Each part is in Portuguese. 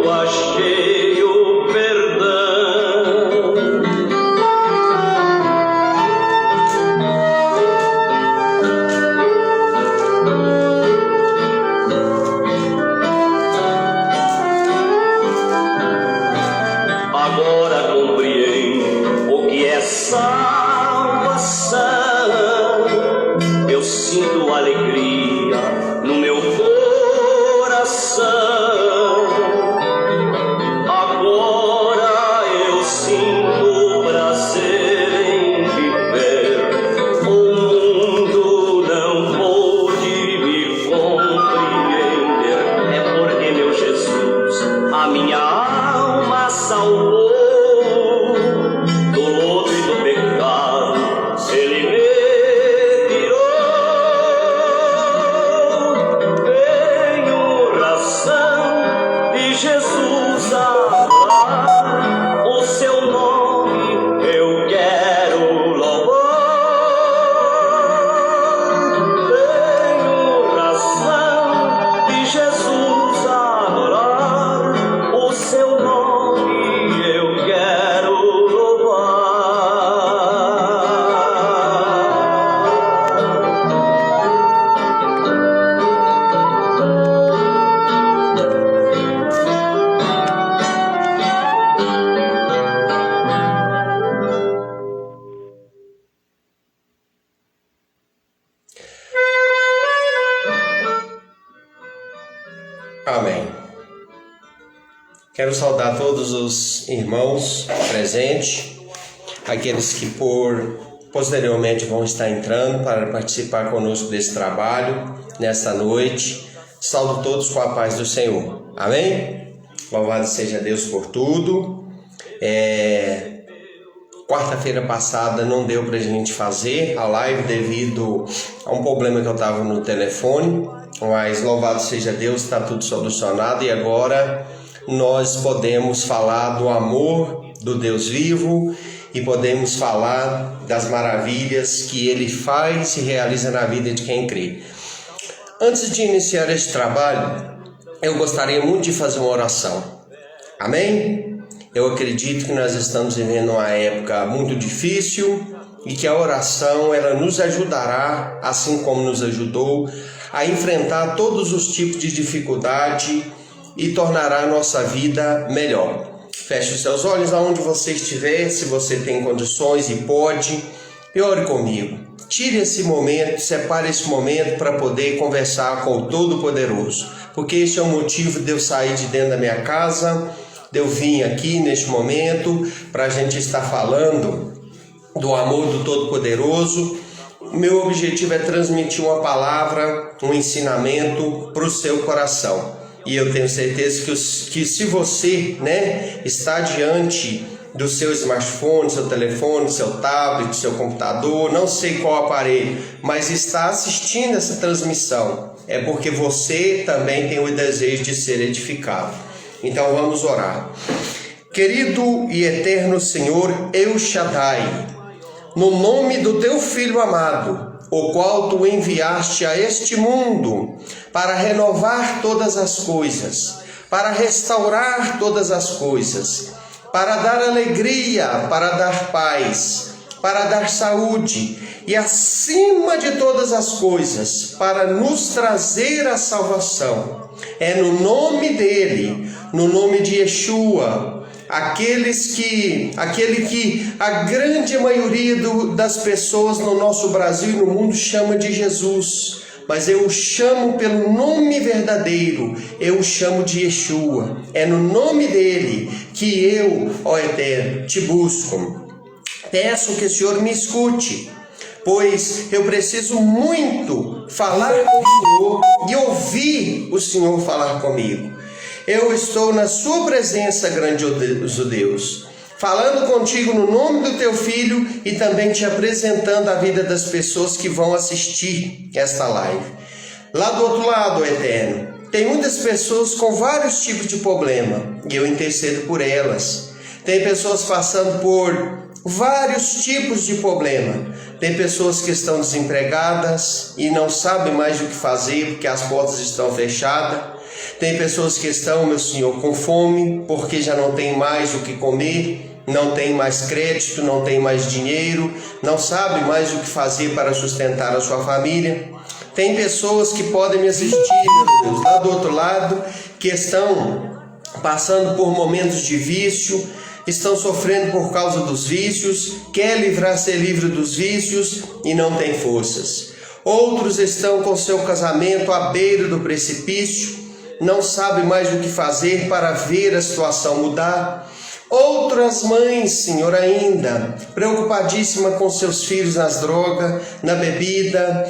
achei o perdão. Agora compreendo o que é salvação. Eu sinto alegria no meu coração. Agora eu sinto prazer em viver. O mundo não pôde me compreender. É porque meu Jesus a minha alma salvou. Do lodo e do pecado Ele me Jesus adorar, o seu nome eu quero louvar. Tenho razão de Jesus adorar, o seu nome eu quero louvar. Amém. Quero saudar todos os irmãos presentes, aqueles que posteriormente vão estar entrando para participar conosco desse trabalho nesta noite. Saúdo todos com a paz do Senhor. Amém? Louvado seja Deus por tudo. Quarta-feira passada não deu para a gente fazer a live devido a um problema que eu estava no telefone, mas louvado seja Deus, está tudo solucionado e agora nós podemos falar do amor do Deus vivo e podemos falar das maravilhas que Ele faz e realiza na vida de quem crê. Antes de iniciar este trabalho, eu gostaria muito de fazer uma oração. Amém? Eu acredito que nós estamos vivendo uma época muito difícil e que a oração ela nos ajudará, assim como nos ajudou, a enfrentar todos os tipos de dificuldade e tornará a nossa vida melhor. Feche os seus olhos aonde você estiver, se você tem condições e pode, e ore comigo. Tire esse momento, separe esse momento para poder conversar com o Todo-Poderoso, porque esse é o motivo de eu sair de dentro da minha casa, de eu vir aqui neste momento para a gente estar falando do amor do Todo-Poderoso. Meu objetivo é transmitir uma palavra, um ensinamento para o seu coração. E eu tenho certeza que se você está diante do seu smartphone, seu telefone, seu tablet, seu computador, não sei qual aparelho, mas está assistindo essa transmissão, é porque você também tem o desejo de ser edificado. Então vamos orar. Querido e eterno Senhor El Shaddai, no nome do teu Filho amado, o qual tu enviaste a este mundo para renovar todas as coisas, para restaurar todas as coisas, para dar alegria, para dar paz, para dar saúde e, acima de todas as coisas, para nos trazer a salvação. É no nome dele, no nome de Yeshua, aquele que a grande maioria das pessoas no nosso Brasil e no mundo chama de Jesus, mas eu o chamo pelo nome verdadeiro, eu o chamo de Yeshua. É no nome dele que eu, ó Eterno, te busco. Peço que o Senhor me escute, pois eu preciso muito falar com o Senhor e ouvir o Senhor falar comigo. Eu estou na sua presença, grandioso Deus, falando contigo no nome do teu Filho e também te apresentando a vida das pessoas que vão assistir esta live. Lá do outro lado, Eterno, tem muitas pessoas com vários tipos de problema e eu intercedo por elas. Tem pessoas passando por vários tipos de problema. Tem pessoas que estão desempregadas e não sabem mais o que fazer porque as portas estão fechadas. Tem pessoas que estão, meu Senhor, com fome porque já não tem mais o que comer, não tem mais crédito, não tem mais dinheiro, não sabe mais o que fazer para sustentar a sua família. Tem pessoas que podem me assistir, meu Deus, lá do outro lado, que estão passando por momentos de vício, estão sofrendo por causa dos vícios, quer ser livre dos vícios e não tem forças. Outros estão com seu casamento à beira do precipício, não sabem mais o que fazer para ver a situação mudar. Outras mães, Senhor, ainda preocupadíssimas com seus filhos nas drogas, na bebida,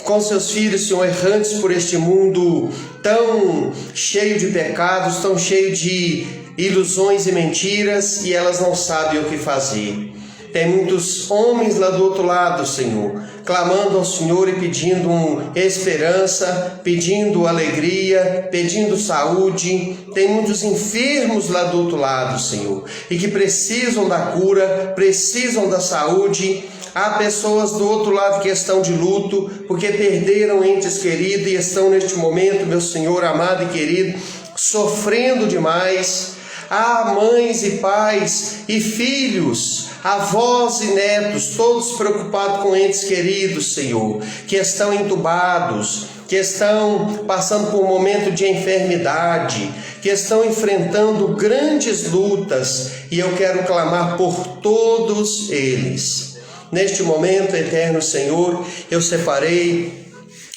com seus filhos, Senhor, errantes por este mundo tão cheio de pecados, tão cheio de ilusões e mentiras, e elas não sabem o que fazer. Tem muitos homens lá do outro lado, Senhor, clamando ao Senhor e pedindo esperança, pedindo alegria, pedindo saúde. Tem muitos enfermos lá do outro lado, Senhor, e que precisam da cura, precisam da saúde. Há pessoas do outro lado que estão de luto, porque perderam entes queridos e estão neste momento, meu Senhor amado e querido, sofrendo demais. Há mães e pais e filhos, avós e netos, todos preocupados com entes queridos, Senhor, que estão entubados, que estão passando por um momento de enfermidade, que estão enfrentando grandes lutas, e eu quero clamar por todos eles. Neste momento, eterno Senhor, eu separei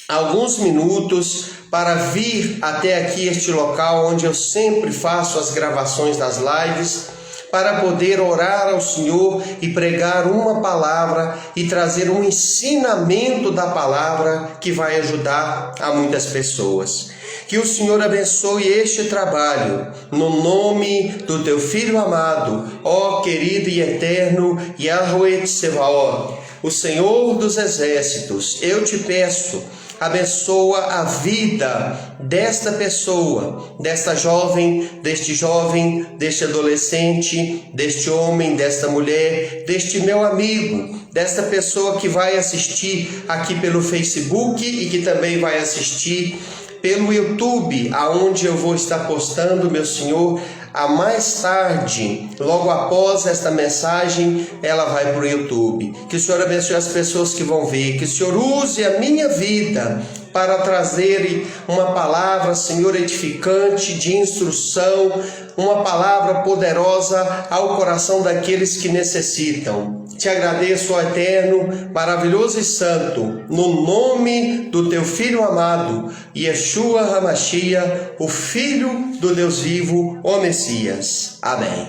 alguns minutos para vir até aqui, este local onde eu sempre faço as gravações das lives, para poder orar ao Senhor e pregar uma palavra e trazer um ensinamento da palavra que vai ajudar a muitas pessoas. Que o Senhor abençoe este trabalho, no nome do Teu Filho amado, ó querido e eterno Yahweh Tsevaot, o Senhor dos Exércitos. Eu te peço, abençoa a vida desta pessoa, desta jovem, deste adolescente, deste homem, desta mulher, deste meu amigo, desta pessoa que vai assistir aqui pelo Facebook e que também vai assistir pelo YouTube, aonde eu vou estar postando, meu Senhor, a mais tarde, logo após esta mensagem, ela vai para o YouTube. Que o Senhor abençoe as pessoas que vão ver, que o Senhor use a minha vida para trazer uma palavra, Senhor, edificante, de instrução, uma palavra poderosa ao coração daqueles que necessitam. Te agradeço, ó eterno, maravilhoso e santo, no nome do Teu Filho amado, Yeshua HaMashiach, o Filho do Deus vivo, o Messias. Amém.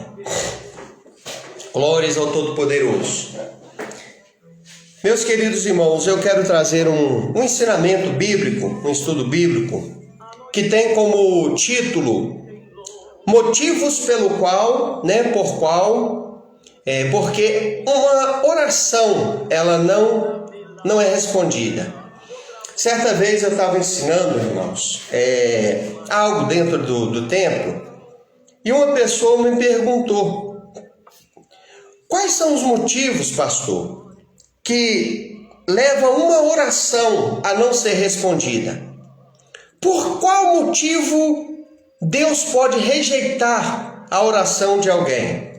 Glórias ao Todo-Poderoso. Meus queridos irmãos, eu quero trazer um ensinamento bíblico, um estudo bíblico, que tem como título motivos pelo qual, porque uma oração, ela não é respondida. Certa vez eu estava ensinando, irmãos, algo dentro do templo, e uma pessoa me perguntou: quais são os motivos, pastor, que levam uma oração a não ser respondida? Por qual motivo Deus pode rejeitar a oração de alguém?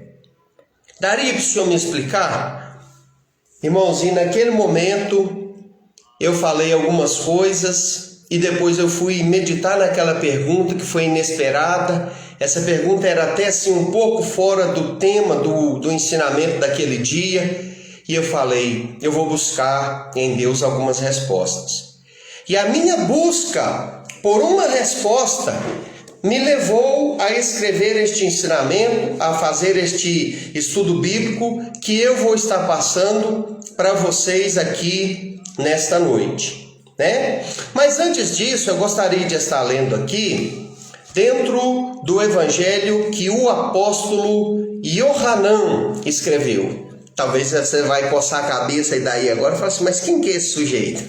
Daria para o senhor me explicar? Irmãozinho, naquele momento eu falei algumas coisas e depois eu fui meditar naquela pergunta que foi inesperada. Essa pergunta era até assim um pouco fora do tema do ensinamento daquele dia. E eu falei, eu vou buscar em Deus algumas respostas. E a minha busca por uma resposta me levou a escrever este ensinamento, a fazer este estudo bíblico que eu vou estar passando para vocês aqui nesta noite, né? Mas antes disso, eu gostaria de estar lendo aqui dentro do evangelho que o apóstolo Yohanan escreveu. Talvez você vai coçar a cabeça e daí agora e falar assim, mas quem que é esse sujeito?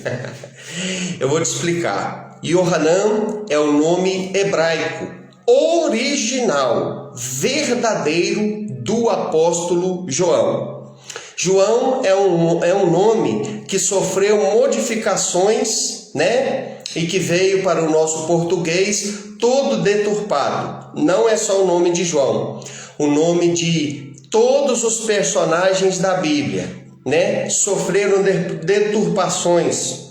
Eu vou te explicar. Yohanan é o nome hebraico original, verdadeiro do apóstolo João. João é um nome que sofreu modificações, né? e que veio para o nosso português todo deturpado. Não é só o nome de João, o nome de todos os personagens da Bíblia, né? Sofreram deturpações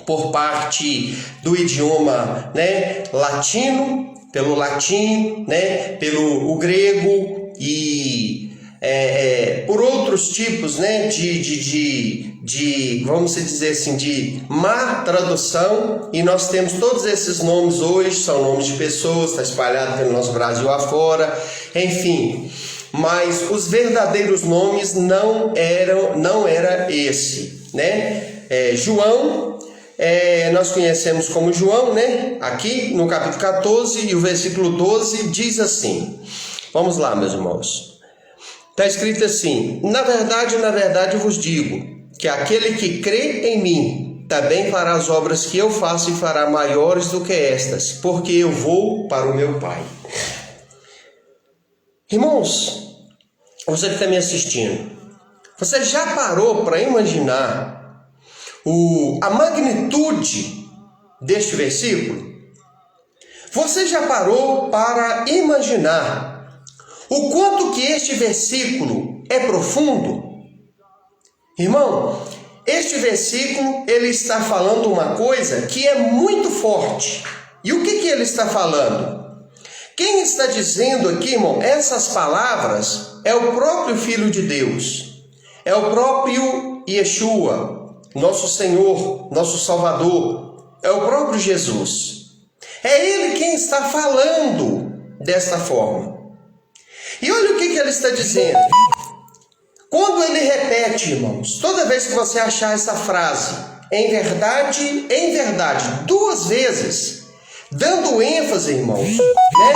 por parte do idioma, né? Latino, pelo latim, né? Pelo o grego e por outros tipos, né, vamos dizer assim, de má tradução, e nós temos todos esses nomes hoje, são nomes de pessoas, está espalhado pelo nosso Brasil afora, enfim, mas os verdadeiros nomes não era esse, né? João, nós conhecemos como João, né? Aqui no capítulo 14 e o versículo 12 diz assim, vamos lá, meus irmãos. Está escrito assim: na verdade eu vos digo, que aquele que crê em mim, também fará as obras que eu faço e fará maiores do que estas, porque eu vou para o meu Pai. Irmãos, você que está me assistindo, você já parou para imaginar a magnitude deste versículo? Você já parou para imaginar o quanto que este versículo é profundo? Irmão, este versículo ele está falando uma coisa que é muito forte. E o que ele está falando? Quem está dizendo aqui, irmão, essas palavras é o próprio Filho de Deus. É o próprio Yeshua, nosso Senhor, nosso Salvador. É o próprio Jesus. É Ele quem está falando desta forma. E olha o que ele está dizendo. Quando ele repete, irmãos, toda vez que você achar essa frase, em verdade, duas vezes, dando ênfase, irmãos, né?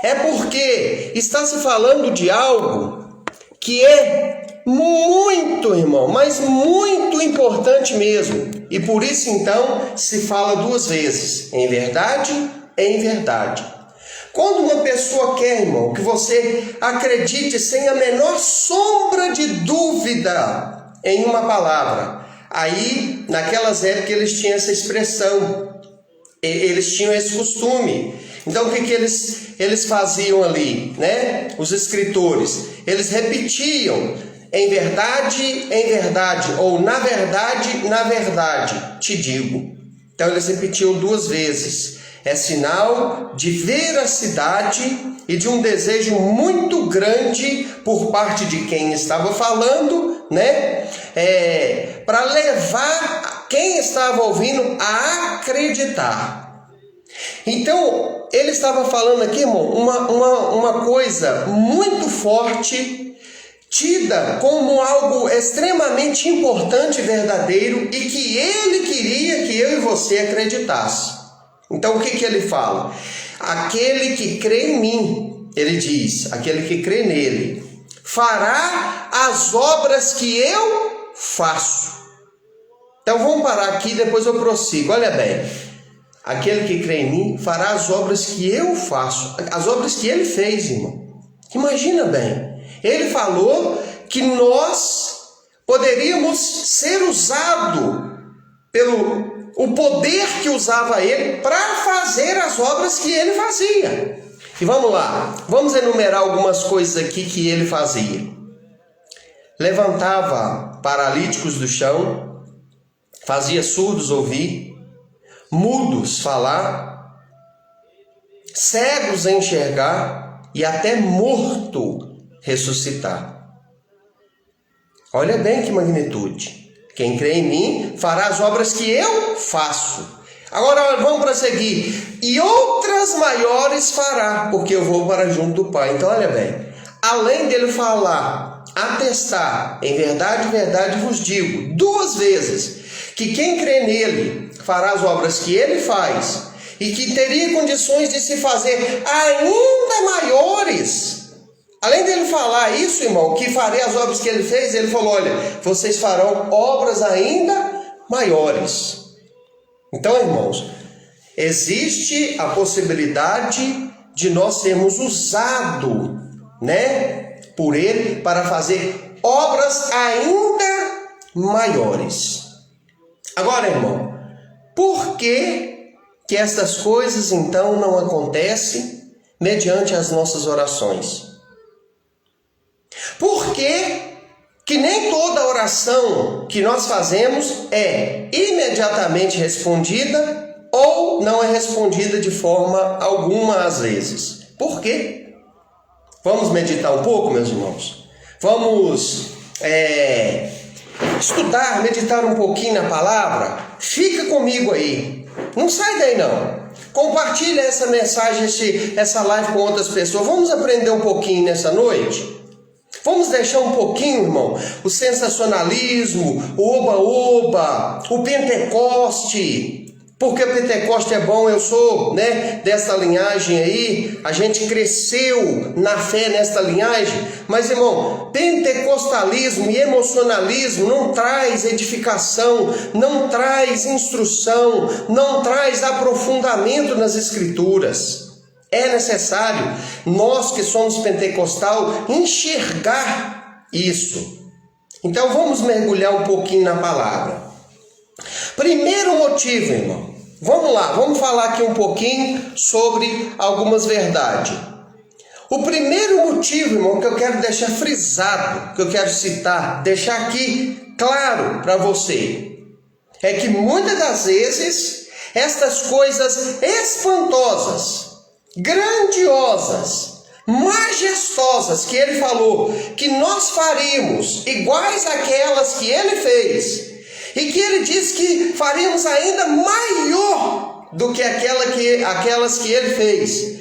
É porque está se falando de algo que é muito, irmão, mas muito importante mesmo. E por isso, então, se fala duas vezes, em verdade. Quando uma pessoa quer, irmão, que você acredite sem a menor sombra de dúvida em uma palavra, aí, naquelas épocas, eles tinham essa expressão, eles tinham esse costume. Então, o que eles faziam ali, né? Os escritores, eles repetiam, em verdade, ou na verdade, te digo. Então, eles repetiam duas vezes. É sinal de veracidade e de um desejo muito grande por parte de quem estava falando, né? Para levar quem estava ouvindo a acreditar. Então, ele estava falando aqui, irmão, uma coisa muito forte, tida como algo extremamente importante e verdadeiro, e que ele queria que eu e você acreditasse. Então o que ele fala? Aquele que crê em mim, ele diz, aquele que crê nele, fará as obras que eu faço. Então vamos parar aqui, depois eu prossigo. Olha bem, aquele que crê em mim fará as obras que eu faço, as obras que ele fez, irmão. Imagina bem, ele falou que nós poderíamos ser usados pelo o poder que usava ele para fazer as obras que ele fazia. E vamos lá, vamos enumerar algumas coisas aqui que ele fazia. Levantava paralíticos do chão, fazia surdos ouvir, mudos falar, cegos enxergar e até morto ressuscitar. Olha bem que magnitude. Quem crê em mim fará as obras que eu faço. Agora vamos prosseguir. E outras maiores fará, porque eu vou para junto do Pai. Então olha bem, além dele falar, atestar, em verdade vos digo, duas vezes, que quem crê nele fará as obras que ele faz, e que teria condições de se fazer ainda maiores. Além dele falar isso, irmão, que farei as obras que ele fez, ele falou, olha, vocês farão obras ainda maiores. Então, irmãos, existe a possibilidade de nós sermos usados, né, por ele para fazer obras ainda maiores. Agora, irmão, Por que estas coisas então não acontecem mediante as nossas orações? Por que nem toda oração que nós fazemos é imediatamente respondida ou não é respondida de forma alguma às vezes? Por quê? Vamos meditar um pouco, meus irmãos? Vamos estudar, meditar um pouquinho na palavra? Fica comigo aí. Não sai daí não. Compartilha essa mensagem, essa live com outras pessoas. Vamos aprender um pouquinho nessa noite? Vamos deixar um pouquinho, irmão, o sensacionalismo, o oba-oba, o Pentecoste. Porque o Pentecoste é bom, eu sou, dessa linhagem aí. A gente cresceu na fé nesta linhagem. Mas, irmão, pentecostalismo e emocionalismo não traz edificação, não traz instrução, não traz aprofundamento nas Escrituras. É necessário, nós que somos pentecostal, enxergar isso. Então vamos mergulhar um pouquinho na palavra. Primeiro motivo, irmão. Vamos lá, vamos falar aqui um pouquinho sobre algumas verdades. O primeiro motivo, irmão, que eu quero deixar frisado, que eu quero citar, deixar aqui claro para você, é que muitas das vezes estas coisas espantosas, grandiosas, majestosas que ele falou, que nós faríamos iguais àquelas que ele fez, e que ele diz que faríamos ainda maior do que aquelas que ele fez.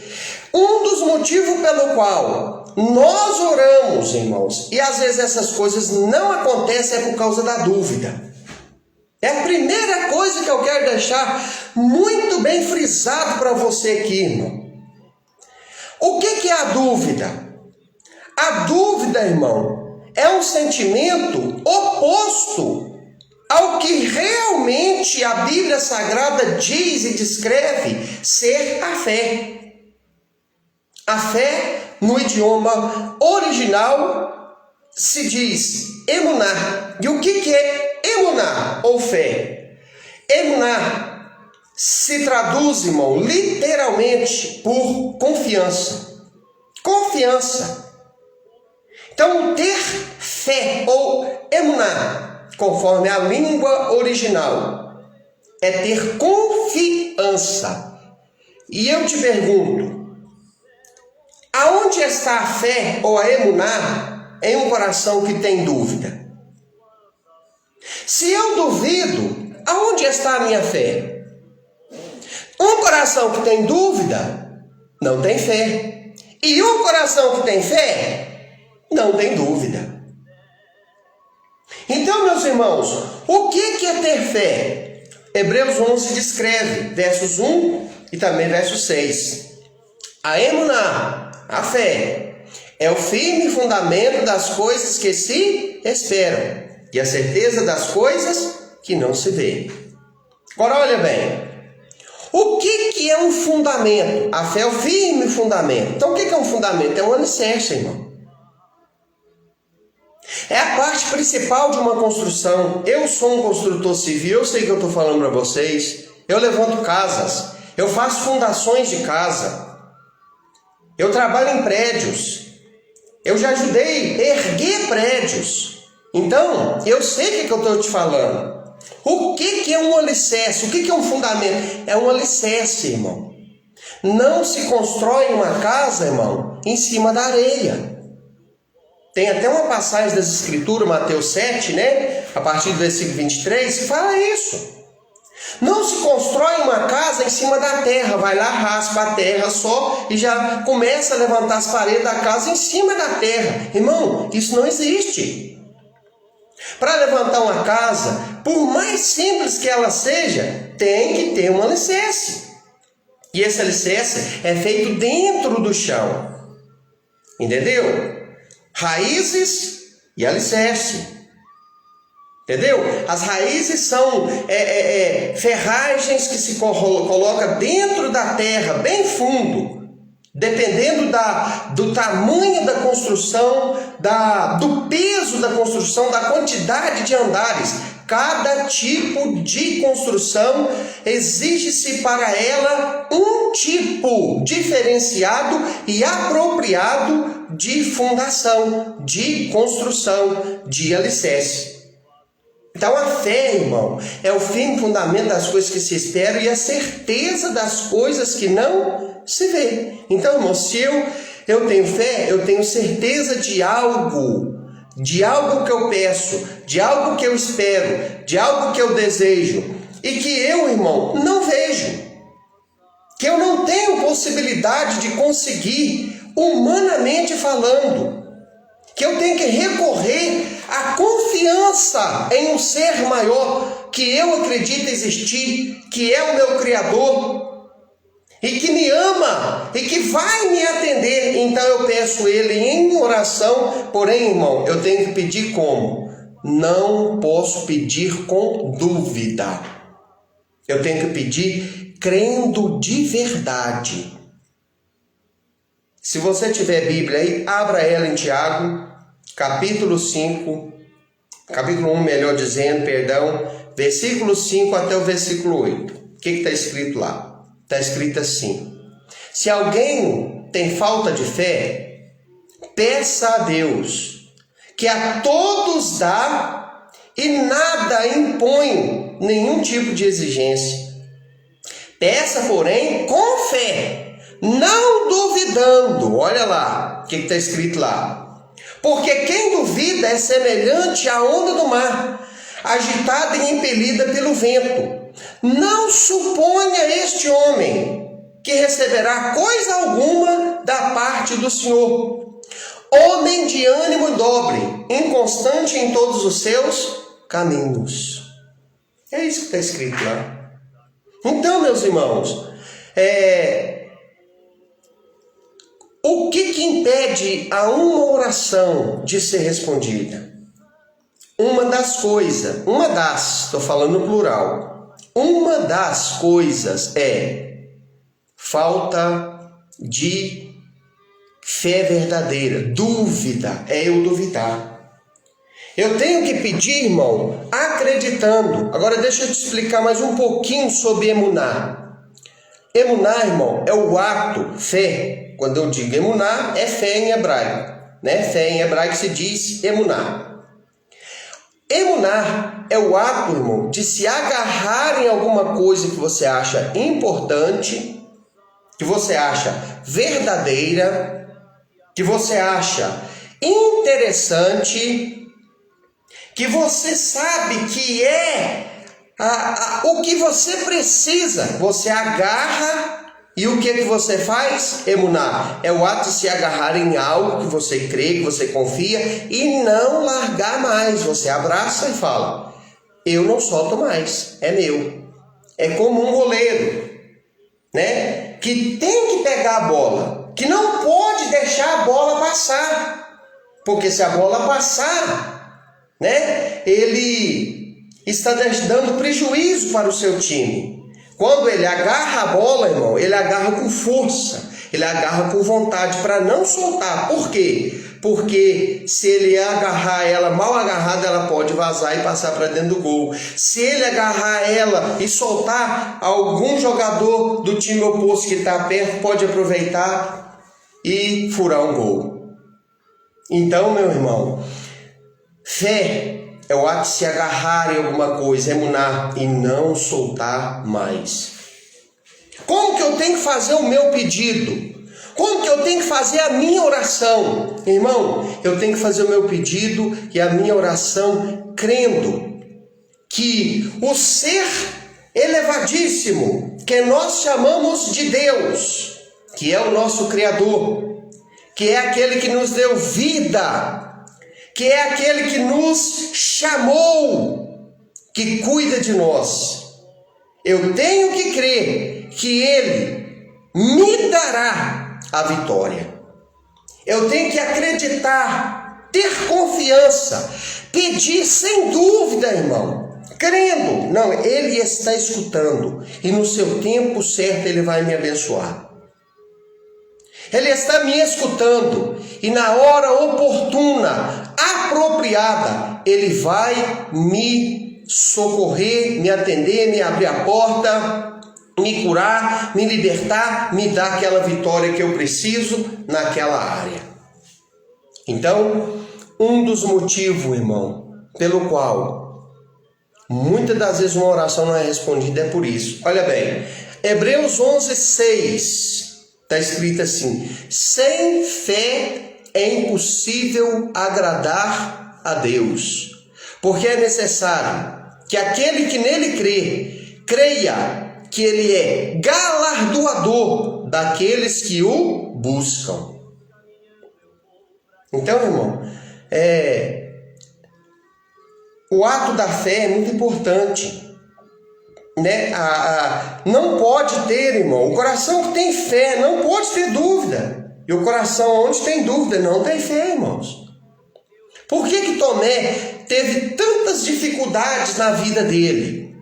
Um dos motivos pelo qual nós oramos, irmãos, e às vezes essas coisas não acontecem, é por causa da dúvida. É a primeira coisa que eu quero deixar muito bem frisado para você aqui, irmão. O que é a dúvida? A dúvida, irmão, é um sentimento oposto ao que realmente a Bíblia Sagrada diz e descreve ser a fé. A fé, no idioma original, se diz emuná. E o que é emuná ou fé? Emuná se traduz, irmão, literalmente por confiança. Confiança. Então, ter fé ou emuná, conforme a língua original, é ter confiança. E eu te pergunto, aonde está a fé ou a emuná em um coração que tem dúvida? Se eu duvido, aonde está a minha fé? Um coração que tem dúvida não tem fé. E um coração que tem fé não tem dúvida. Então, meus irmãos, o que é ter fé? Hebreus 11 descreve, versos 1 e também verso 6. A emuná, a fé, é o firme fundamento das coisas que se esperam e a certeza das coisas que não se vê. Agora olha bem, o que é um fundamento? A fé é o firme fundamento. Então o que é um fundamento? É um alicerce, irmão. É a parte principal de uma construção. Eu sou um construtor civil, eu sei que eu estou falando para vocês. Eu levanto casas, eu faço fundações de casa, eu trabalho em prédios, eu já ajudei a erguer prédios. Então, eu sei o que eu estou te falando. O que é um alicerce? O que é um fundamento? É um alicerce, irmão. Não se constrói uma casa, irmão, em cima da areia. Tem até uma passagem das Escrituras, Mateus 7, a partir do versículo 23, que fala isso. Não se constrói uma casa em cima da terra, vai lá, raspa a terra só e já começa a levantar as paredes da casa em cima da terra. Irmão, isso não existe. Para levantar uma casa, por mais simples que ela seja, tem que ter um alicerce. E esse alicerce é feito dentro do chão. Entendeu? Raízes e alicerce. Entendeu? As raízes são ferragens que se coloca dentro da terra, bem fundo. Dependendo do tamanho da construção, do peso da construção, da quantidade de andares, Cada tipo de construção exige-se para ela um tipo diferenciado e apropriado de fundação, de construção, de alicerce. Então a fé, irmão, é o firme fundamento das coisas que se esperam e a certeza das coisas que não se vê. Então, irmão, se eu tenho fé, eu tenho certeza de algo que eu peço, de algo que eu espero, de algo que eu desejo e que eu, irmão, não vejo, que eu não tenho possibilidade de conseguir humanamente falando, que eu tenho que recorrer à confiança em um ser maior que eu acredito existir, que é o meu Criador e que me ama e que vai me atender. Então eu peço Ele em oração, porém, irmão, eu tenho que pedir como? Não posso pedir com dúvida. Eu tenho que pedir crendo de verdade. Se você tiver Bíblia aí, abra ela em Tiago, capítulo 5, capítulo 1, melhor dizendo, perdão, versículo 5 até o versículo 8. O que está escrito lá? Está escrito assim: se alguém tem falta de fé, peça a Deus, que a todos dá e nada impõe nenhum tipo de exigência. Peça, porém, com fé, não duvidando. Olha lá, o que está escrito lá? Porque quem duvida é semelhante à onda do mar, agitada e impelida pelo vento. Não suponha este homem que receberá coisa alguma da parte do Senhor. Homem de ânimo dobre, inconstante em todos os seus caminhos. É isso que está escrito lá. Então, meus irmãos, o que impede a uma oração de ser respondida? Estou falando no plural. Uma das coisas é falta de fé verdadeira, dúvida, é eu duvidar. Eu tenho que pedir, irmão, acreditando. Agora deixa eu te explicar mais um pouquinho sobre emuná. Emuná, irmão, é o ato, fé. Quando eu digo emuná, é fé em hebraico, né? Fé em hebraico se diz emuná. Emuná é o ato, irmão, de se agarrar em alguma coisa que você acha importante, que você acha verdadeira, que você acha interessante, que você sabe que é o que você precisa. Você agarra e o que você faz? Emuná é o ato de se agarrar em algo que você crê, que você confia e não largar mais. Você abraça e fala: eu não solto mais, é meu. É como um goleiro, né? Que tem que pegar a bola, que não pode deixar a bola passar, porque se a bola passar, né, ele está dando prejuízo para o seu time. Quando ele agarra a bola, irmão, ele agarra com força, ele agarra com vontade para não soltar. Por quê? Porque se ele agarrar ela mal agarrada, ela pode vazar e passar para dentro do gol. Se ele agarrar ela e soltar, algum jogador do time oposto que está perto pode aproveitar e furar um gol. Então, meu irmão, fé é o ato de se agarrar em alguma coisa, emuná, e não soltar mais. Como que eu tenho que fazer o meu pedido? Como que eu tenho que fazer a minha oração? Irmão, eu tenho que fazer o meu pedido e a minha oração crendo que o ser elevadíssimo, que nós chamamos de Deus, que é o nosso Criador, que é aquele que nos deu vida, que é aquele que nos chamou, que cuida de nós. Eu tenho que crer que Ele me dará a vitória. Eu tenho que acreditar, ter confiança, pedir sem dúvida, irmão, crendo. Não, Ele está escutando e no seu tempo certo Ele vai me abençoar. Ele está me escutando e na hora oportuna, apropriada, Ele vai me socorrer, me atender, me abrir a porta, me curar, me libertar, me dar aquela vitória que eu preciso naquela área. Então, um dos motivos, irmão, pelo qual muitas das vezes uma oração não é respondida é por isso. Olha bem, Hebreus 11:6 está escrito assim: sem fé é impossível agradar a Deus, porque é necessário que aquele que nele crê, creia que ele é galardoador daqueles que o buscam. Então, irmão, o ato da fé é muito importante, né? Não pode ter, irmão, o coração que tem fé não pode ter dúvida. E o coração onde tem dúvida não tem fé, irmãos. Por que Tomé teve tantas dificuldades na vida dele?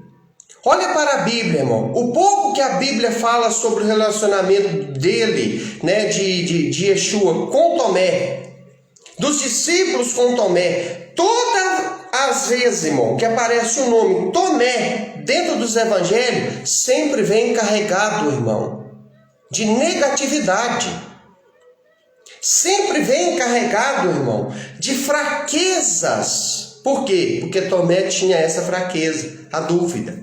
Olha para a Bíblia, irmão. O pouco que a Bíblia fala sobre o relacionamento dele, né, de Yeshua com Tomé, dos discípulos com Tomé, todas as vezes, irmão, que aparece o nome Tomé dentro dos evangelhos, sempre vem carregado, irmão, de negatividade. Sempre vem carregado, irmão, de fraquezas. Por quê? Porque Tomé tinha essa fraqueza, a dúvida.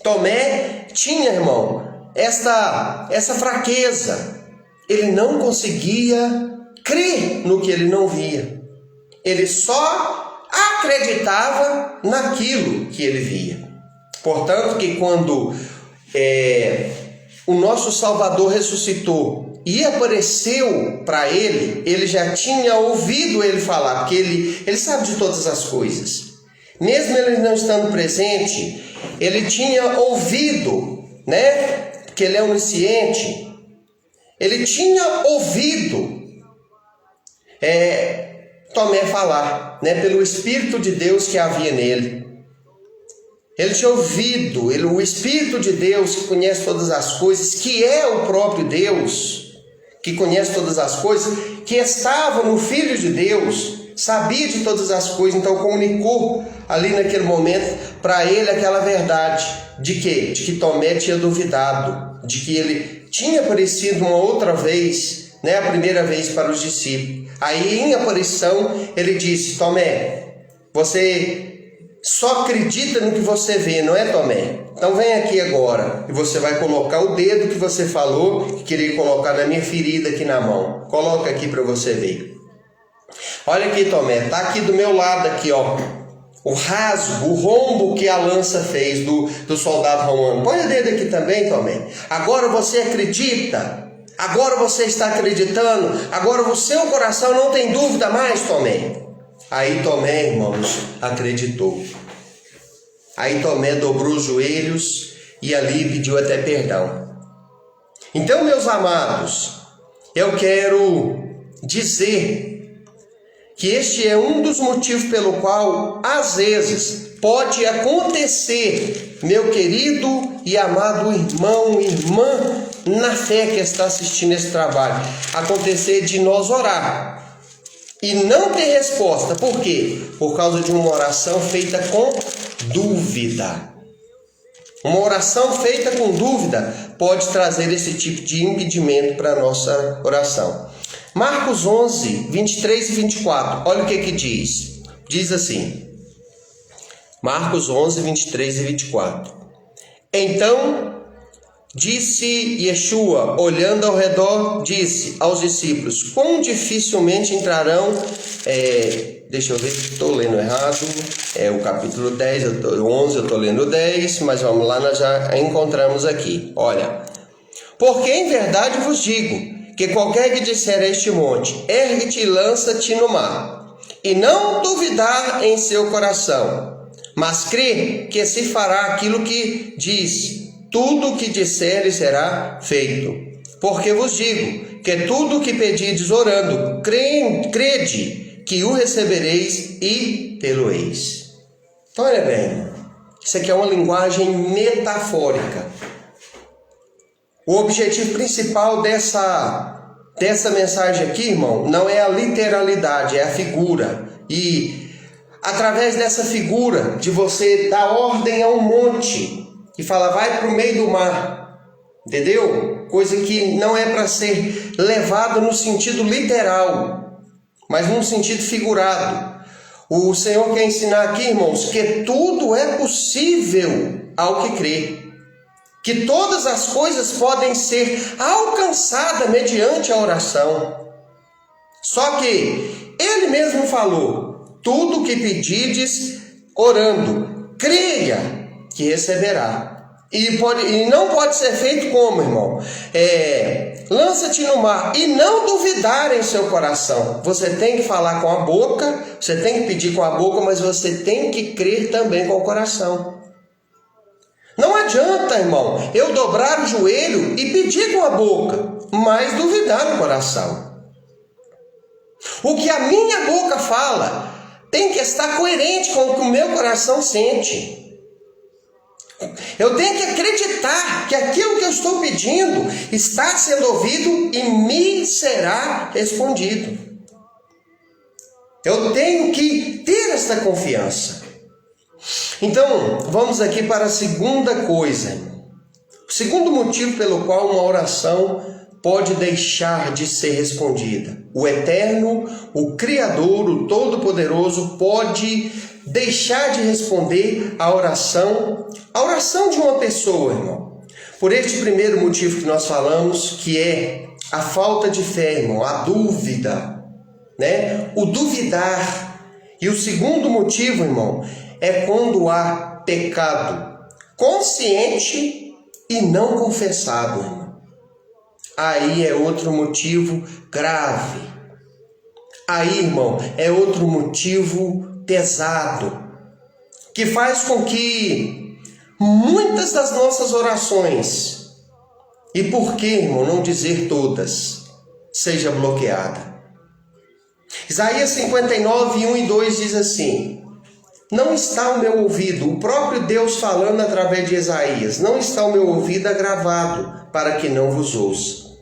Tomé tinha, irmão, essa fraqueza. Ele não conseguia crer no que ele não via. Ele só acreditava naquilo que ele via. Portanto, que quando o nosso Salvador ressuscitou e apareceu para ele, ele já tinha ouvido ele falar, porque ele sabe de todas as coisas. Mesmo ele não estando presente, ele tinha ouvido, né? Porque ele é onisciente. Ele tinha ouvido Tomé falar, né? Pelo Espírito de Deus que havia nele. Ele tinha ouvido, o Espírito de Deus que conhece todas as coisas, que é o próprio Deus, que conhece todas as coisas, que estava no Filho de Deus, sabia de todas as coisas, então comunicou ali naquele momento para ele aquela verdade de quê? De que Tomé tinha duvidado, de que ele tinha aparecido uma outra vez, né, a primeira vez para os discípulos. Aí em aparição ele disse: Tomé, você só acredita no que você vê, não é, Tomé? Então vem aqui agora e você vai colocar o dedo que você falou que queria colocar na minha ferida aqui na mão. Coloca aqui para você ver. Olha aqui, Tomé, tá aqui do meu lado aqui, ó, o rasgo, o rombo que a lança fez do soldado romano. Põe o dedo aqui também, Tomé. Agora você acredita? Agora você está acreditando? Agora o seu coração não tem dúvida mais, Tomé? Aí Tomé, irmãos, acreditou. Aí Tomé dobrou os joelhos e ali pediu até perdão. Então, meus amados, eu quero dizer que este é um dos motivos pelo qual, às vezes, pode acontecer, meu querido e amado irmão e irmã na fé que está assistindo esse trabalho, acontecer de nós orar e não ter resposta. Por quê? Por causa de uma oração feita com dúvida. Uma oração feita com dúvida pode trazer esse tipo de impedimento para a nossa oração. Marcos 11, 23 e 24. Olha o que diz. Diz assim. Marcos 11, 23 e 24. Então disse Yeshua, olhando ao redor, disse aos discípulos: quão dificilmente entrarão, deixa eu ver se estou lendo errado, o capítulo 10, 11, eu estou lendo 10, mas vamos lá, nós já encontramos aqui. Olha, porque em verdade vos digo, que qualquer que disser a este monte, ergue-te e lança-te no mar, e não duvidar em seu coração, mas crê que se fará aquilo que diz, tudo o que disseres será feito. Porque vos digo que tudo o que pedirdes orando, crede que o recebereis e tê-lo-eis. Então, olha bem, isso aqui é uma linguagem metafórica. O objetivo principal dessa mensagem aqui, irmão, não é a literalidade, é a figura. E através dessa figura de você dar ordem a um monte e falar, vai para o meio do mar, entendeu? Coisa que não é para ser levado no sentido literal, mas num sentido figurado. O Senhor quer ensinar aqui, irmãos, que tudo é possível ao que crê. Que todas as coisas podem ser alcançadas mediante a oração. Só que Ele mesmo falou, tudo que pedides orando, creia que receberá. E não pode ser feito como, irmão? Lança-te no mar e não duvidar em seu coração. Você tem que falar com a boca, você tem que pedir com a boca, mas você tem que crer também com o coração. Não adianta, irmão, eu dobrar o joelho e pedir com a boca, mas duvidar no coração. O que a minha boca fala tem que estar coerente com o que o meu coração sente. Eu tenho que acreditar que aquilo que eu estou pedindo está sendo ouvido e me será respondido. Eu tenho que ter esta confiança. Então, vamos aqui para a segunda coisa. O segundo motivo pelo qual uma oração pode deixar de ser respondida. O Eterno, o Criador, o Todo-Poderoso pode deixar de responder a oração de uma pessoa, irmão. Por este primeiro motivo que nós falamos, que é a falta de fé, irmão, a dúvida, né? O duvidar. E o segundo motivo, irmão, é quando há pecado consciente e não confessado, irmão. Aí é outro motivo grave. Aí, irmão, é outro motivo pesado, que faz com que muitas das nossas orações, e por que, irmão, não dizer todas, seja bloqueada. Isaías 59, 1 e 2 diz assim: não está o meu ouvido, o próprio Deus falando através de Isaías, não está o meu ouvido agravado para que não vos ouça,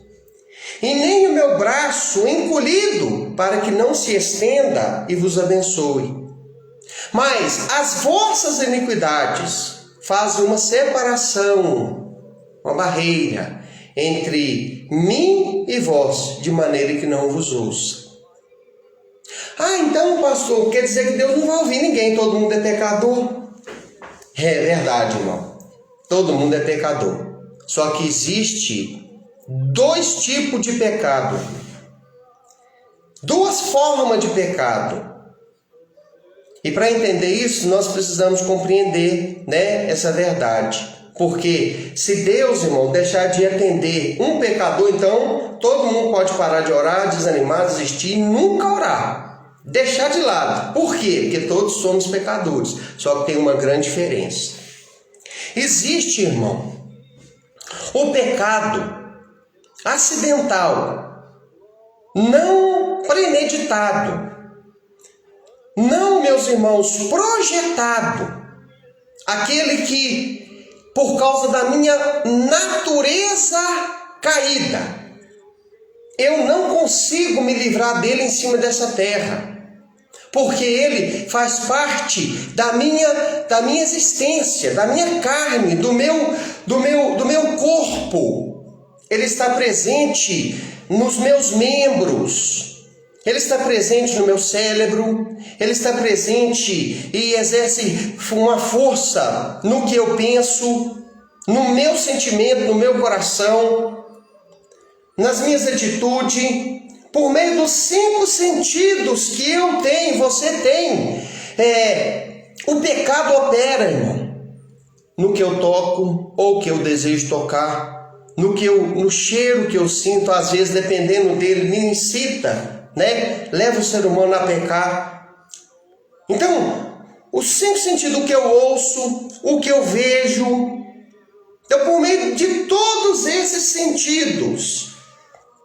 e nem o meu braço encolhido para que não se estenda e vos abençoe. Mas as vossas iniquidades fazem uma separação, uma barreira entre mim e vós, de maneira que não vos ouça. Então, pastor, quer dizer que Deus não vai ouvir ninguém, todo mundo é pecador? É verdade, irmão. Todo mundo é pecador. Só que existe dois tipos de pecado. Duas formas de pecado. E para entender isso, nós precisamos compreender, né, essa verdade. Porque se Deus, irmão, deixar de atender um pecador, então todo mundo pode parar de orar, desanimar, desistir e nunca orar. Deixar de lado. Por quê? Porque todos somos pecadores. Só que tem uma grande diferença. Existe, irmão, o pecado acidental, não premeditado. Não, meus irmãos, projetado. Aquele que, por causa da minha natureza caída, eu não consigo me livrar dele em cima dessa terra. Porque ele faz parte da minha existência, da minha carne, do meu corpo. Ele está presente nos meus membros. Ele está presente no meu cérebro, ele está presente e exerce uma força no que eu penso, no meu sentimento, no meu coração, nas minhas atitudes, por meio dos 5 sentidos que eu tenho, você tem. O pecado opera, irmão, no que eu toco ou que eu desejo tocar, no cheiro que eu sinto, às vezes, dependendo dele, me incita, né? Leva o ser humano a pecar. Então, os 5 sentidos, o que eu ouço, o que eu vejo. Então, por meio de todos esses sentidos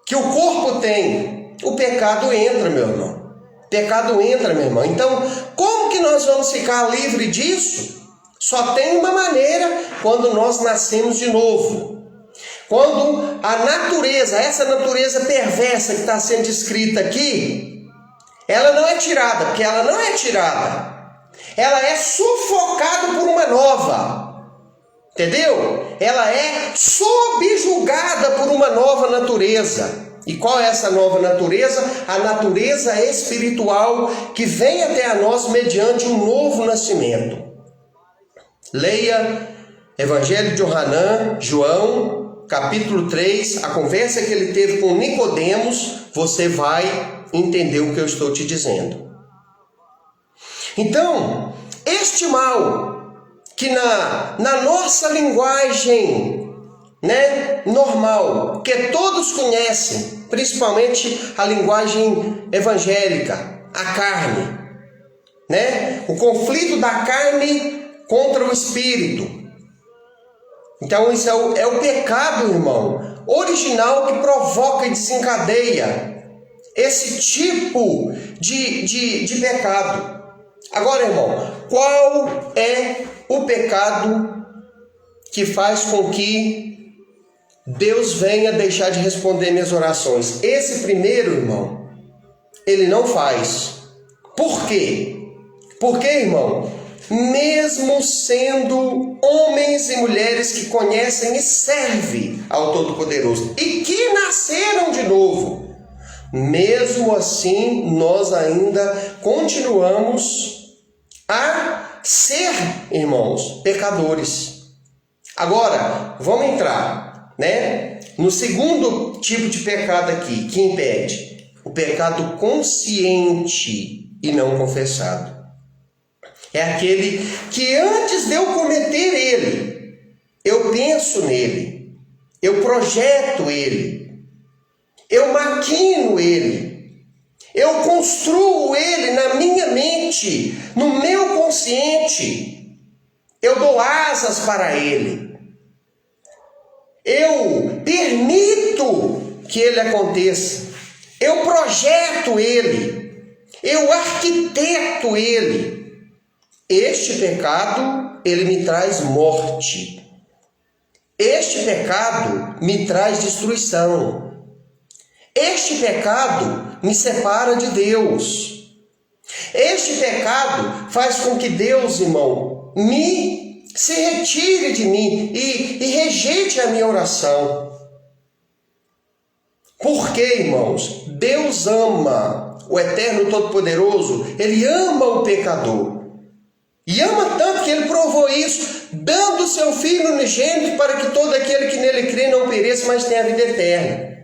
que o corpo tem, o pecado entra, meu irmão. Pecado entra, meu irmão. Então, como que nós vamos ficar livre disso? Só tem uma maneira: quando nós nascemos de novo. Quando a natureza, essa natureza perversa que está sendo descrita aqui, ela não é tirada, porque ela não é tirada. ela é sufocada por uma nova. Entendeu? Ela é subjugada por uma nova natureza. E qual é essa nova natureza? A natureza espiritual que vem até a nós mediante um novo nascimento. Leia Evangelho de João, capítulo 3, a conversa que ele teve com Nicodemos, você vai entender o que eu estou te dizendo. Então, este mal que na nossa linguagem, né, normal, que todos conhecem, principalmente a linguagem evangélica, a carne, né? O conflito da carne contra o espírito. Então isso é o pecado, irmão, original que provoca e desencadeia esse tipo de pecado. Agora, irmão, qual é o pecado que faz com que Deus venha deixar de responder minhas orações? Esse primeiro, irmão, ele não faz. Por quê? Porque, irmão, mesmo sendo homens e mulheres que conhecem e servem ao Todo-Poderoso e que nasceram de novo, mesmo assim nós ainda continuamos a ser, irmãos, pecadores. Agora, vamos entrar, né, no segundo tipo de pecado aqui, que impede. O pecado consciente e não confessado. É aquele que antes de eu cometer ele, eu penso nele, eu projeto ele, eu maquino ele, eu construo ele na minha mente, no meu consciente, eu dou asas para ele, eu permito que ele aconteça, eu projeto ele, eu arquiteto ele. Este pecado, ele me traz morte. Este pecado me traz destruição. Este pecado me separa de Deus. Este pecado faz com que Deus, irmão, se retire de mim e rejeite a minha oração. Por quê, irmãos? Deus ama o Eterno Todo-Poderoso, Ele ama o pecador. E ama tanto que Ele provou isso, dando o seu Filho unigênito para que todo aquele que nele crê não pereça, mas tenha a vida eterna.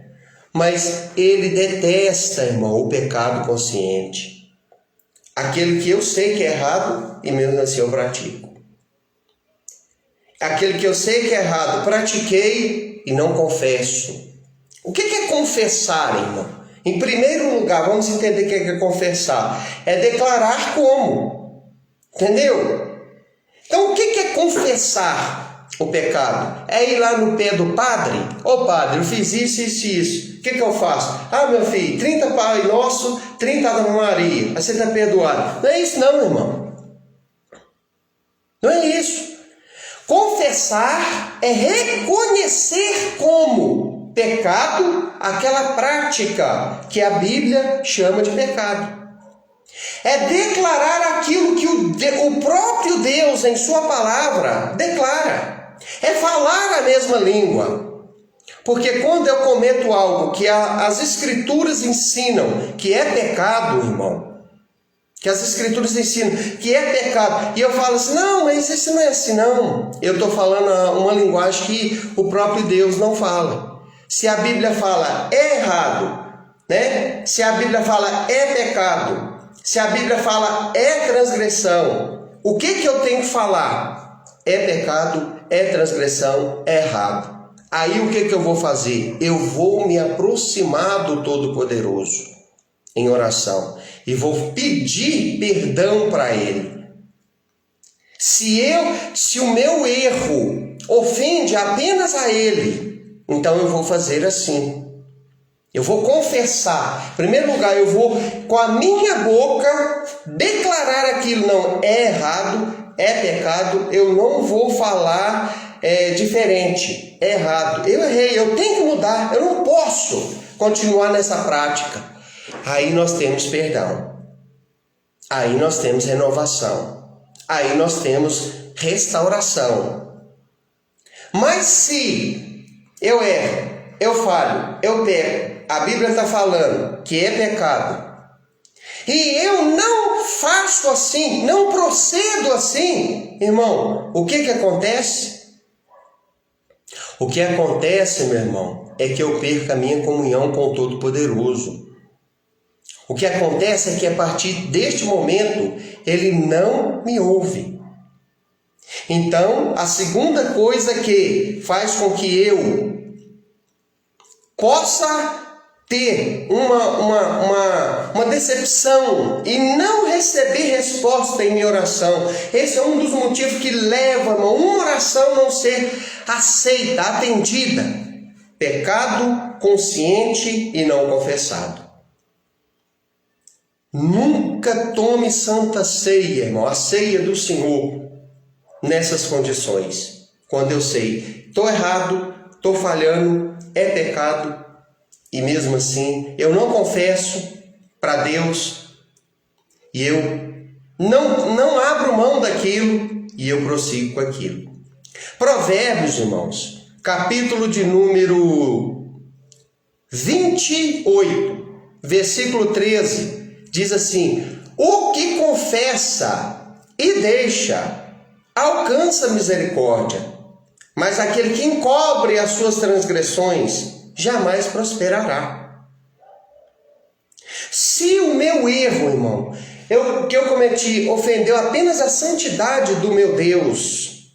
Mas Ele detesta, irmão, o pecado consciente. Aquele que eu sei que é errado e mesmo assim eu pratico. Aquele que eu sei que é errado, pratiquei e não confesso. O que é confessar, irmão? Em primeiro lugar, vamos entender o que é confessar. É declarar como. Entendeu? Então o que é confessar o pecado? É ir lá no pé do padre? Ô padre, eu fiz isso, isso e isso. O que eu faço? Ah, meu filho, 30 Pai Nosso, 30 Ave Maria. Aí você está perdoado. Não é isso não, irmão. Não é isso. Confessar é reconhecer como pecado aquela prática que a Bíblia chama de pecado. É declarar aquilo que o próprio Deus em sua palavra declara. É falar a mesma língua. Porque quando eu cometo algo que as Escrituras ensinam que é pecado, irmão, que as Escrituras ensinam que é pecado, e eu falo assim, não, mas isso não é assim não. Eu estou falando uma linguagem que o próprio Deus não fala. Se a Bíblia fala é errado, né? Se a Bíblia fala é pecado, se a Bíblia fala é transgressão, o que eu tenho que falar? É pecado, é transgressão, é errado. Aí o que eu vou fazer? Eu vou me aproximar do Todo-Poderoso em oração e vou pedir perdão para Ele. Se o meu erro ofende apenas a Ele, então eu vou fazer assim. Eu vou confessar. Em primeiro lugar, eu vou com a minha boca declarar aquilo. Não, é errado, é pecado. Eu não vou falar diferente. É errado. Eu errei, eu tenho que mudar. Eu não posso continuar nessa prática. Aí nós temos perdão. Aí nós temos renovação. aí nós temos restauração. Mas se eu erro, eu falho, eu peco, a Bíblia está falando que é pecado, e eu não faço assim, não procedo assim, irmão, o que acontece? O que acontece, meu irmão, é que eu perco a minha comunhão com o Todo-Poderoso. O que acontece é que a partir deste momento, ele não me ouve. Então, a segunda coisa que faz com que eu possa ter uma decepção e não receber resposta em minha oração. Esse é um dos motivos que leva uma oração não ser aceita, atendida. Pecado consciente e não confessado. Nunca tome santa ceia, irmão, a ceia do Senhor, nessas condições. Quando eu sei, estou errado, estou falhando, é pecado, e mesmo assim eu não confesso para Deus, e eu não abro mão daquilo, e eu prossigo com aquilo. Provérbios, irmãos, capítulo de número 28, versículo 13, diz assim: o que confessa e deixa alcança misericórdia, mas aquele que encobre as suas transgressões jamais prosperará. Se o meu erro, irmão, que eu cometi, ofendeu apenas a santidade do meu Deus,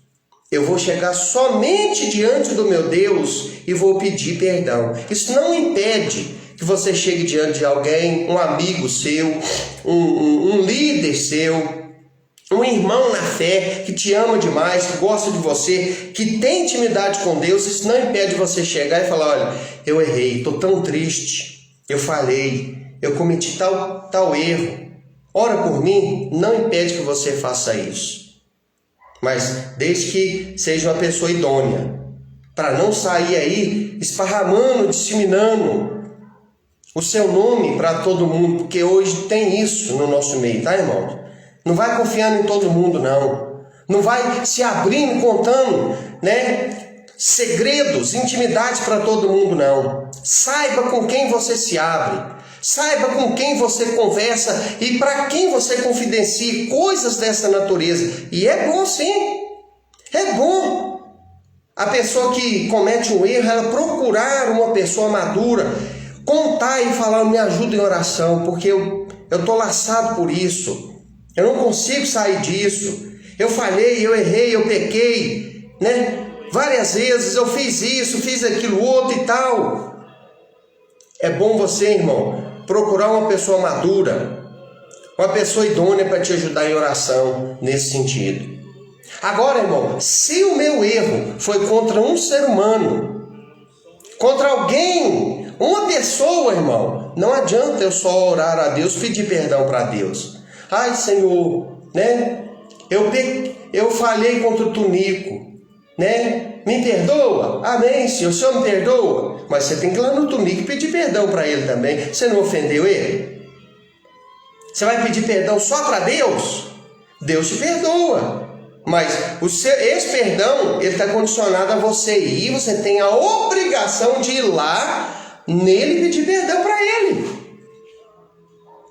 eu vou chegar somente diante do meu Deus e vou pedir perdão. Isso não impede que você chegue diante de alguém, um amigo seu, um líder seu, um irmão na fé que te ama demais, que gosta de você, que tem intimidade com Deus. Isso não impede você chegar e falar: olha, eu errei, estou tão triste, eu falhei, eu cometi tal erro, ora por mim. Não impede que você faça isso, mas desde que seja uma pessoa idônea, para não sair aí esparramando, disseminando o seu nome para todo mundo, porque hoje tem isso no nosso meio, tá, irmão? Não vai confiando em todo mundo, não. Não vai se abrindo, contando, segredos, intimidades para todo mundo, não. Saiba com quem você se abre. Saiba com quem você conversa e para quem você confidencia coisas dessa natureza. E é bom, sim. É bom. A pessoa que comete um erro, ela procurar uma pessoa madura, contar e falar: me ajuda em oração, porque eu estou laçado por isso. Eu não consigo sair disso. Eu falhei, eu errei, eu pequei, várias vezes eu fiz isso, fiz aquilo outro e tal. É bom você, irmão, procurar uma pessoa madura, uma pessoa idônea para te ajudar em oração nesse sentido. Agora, irmão, se o meu erro foi contra um ser humano, contra alguém, uma pessoa, irmão, não adianta eu só orar a Deus, pedir perdão para Deus. Ai, Senhor, eu falhei contra o Tunico, me perdoa? Amém, Senhor, o Senhor me perdoa? Mas você tem que ir lá no Tunico e pedir perdão para ele também. Você não ofendeu ele? Você vai pedir perdão só para Deus? Deus te perdoa. Mas esse perdão, ele está condicionado a você ir, você tem a obrigação de ir lá nele e pedir perdão para ele.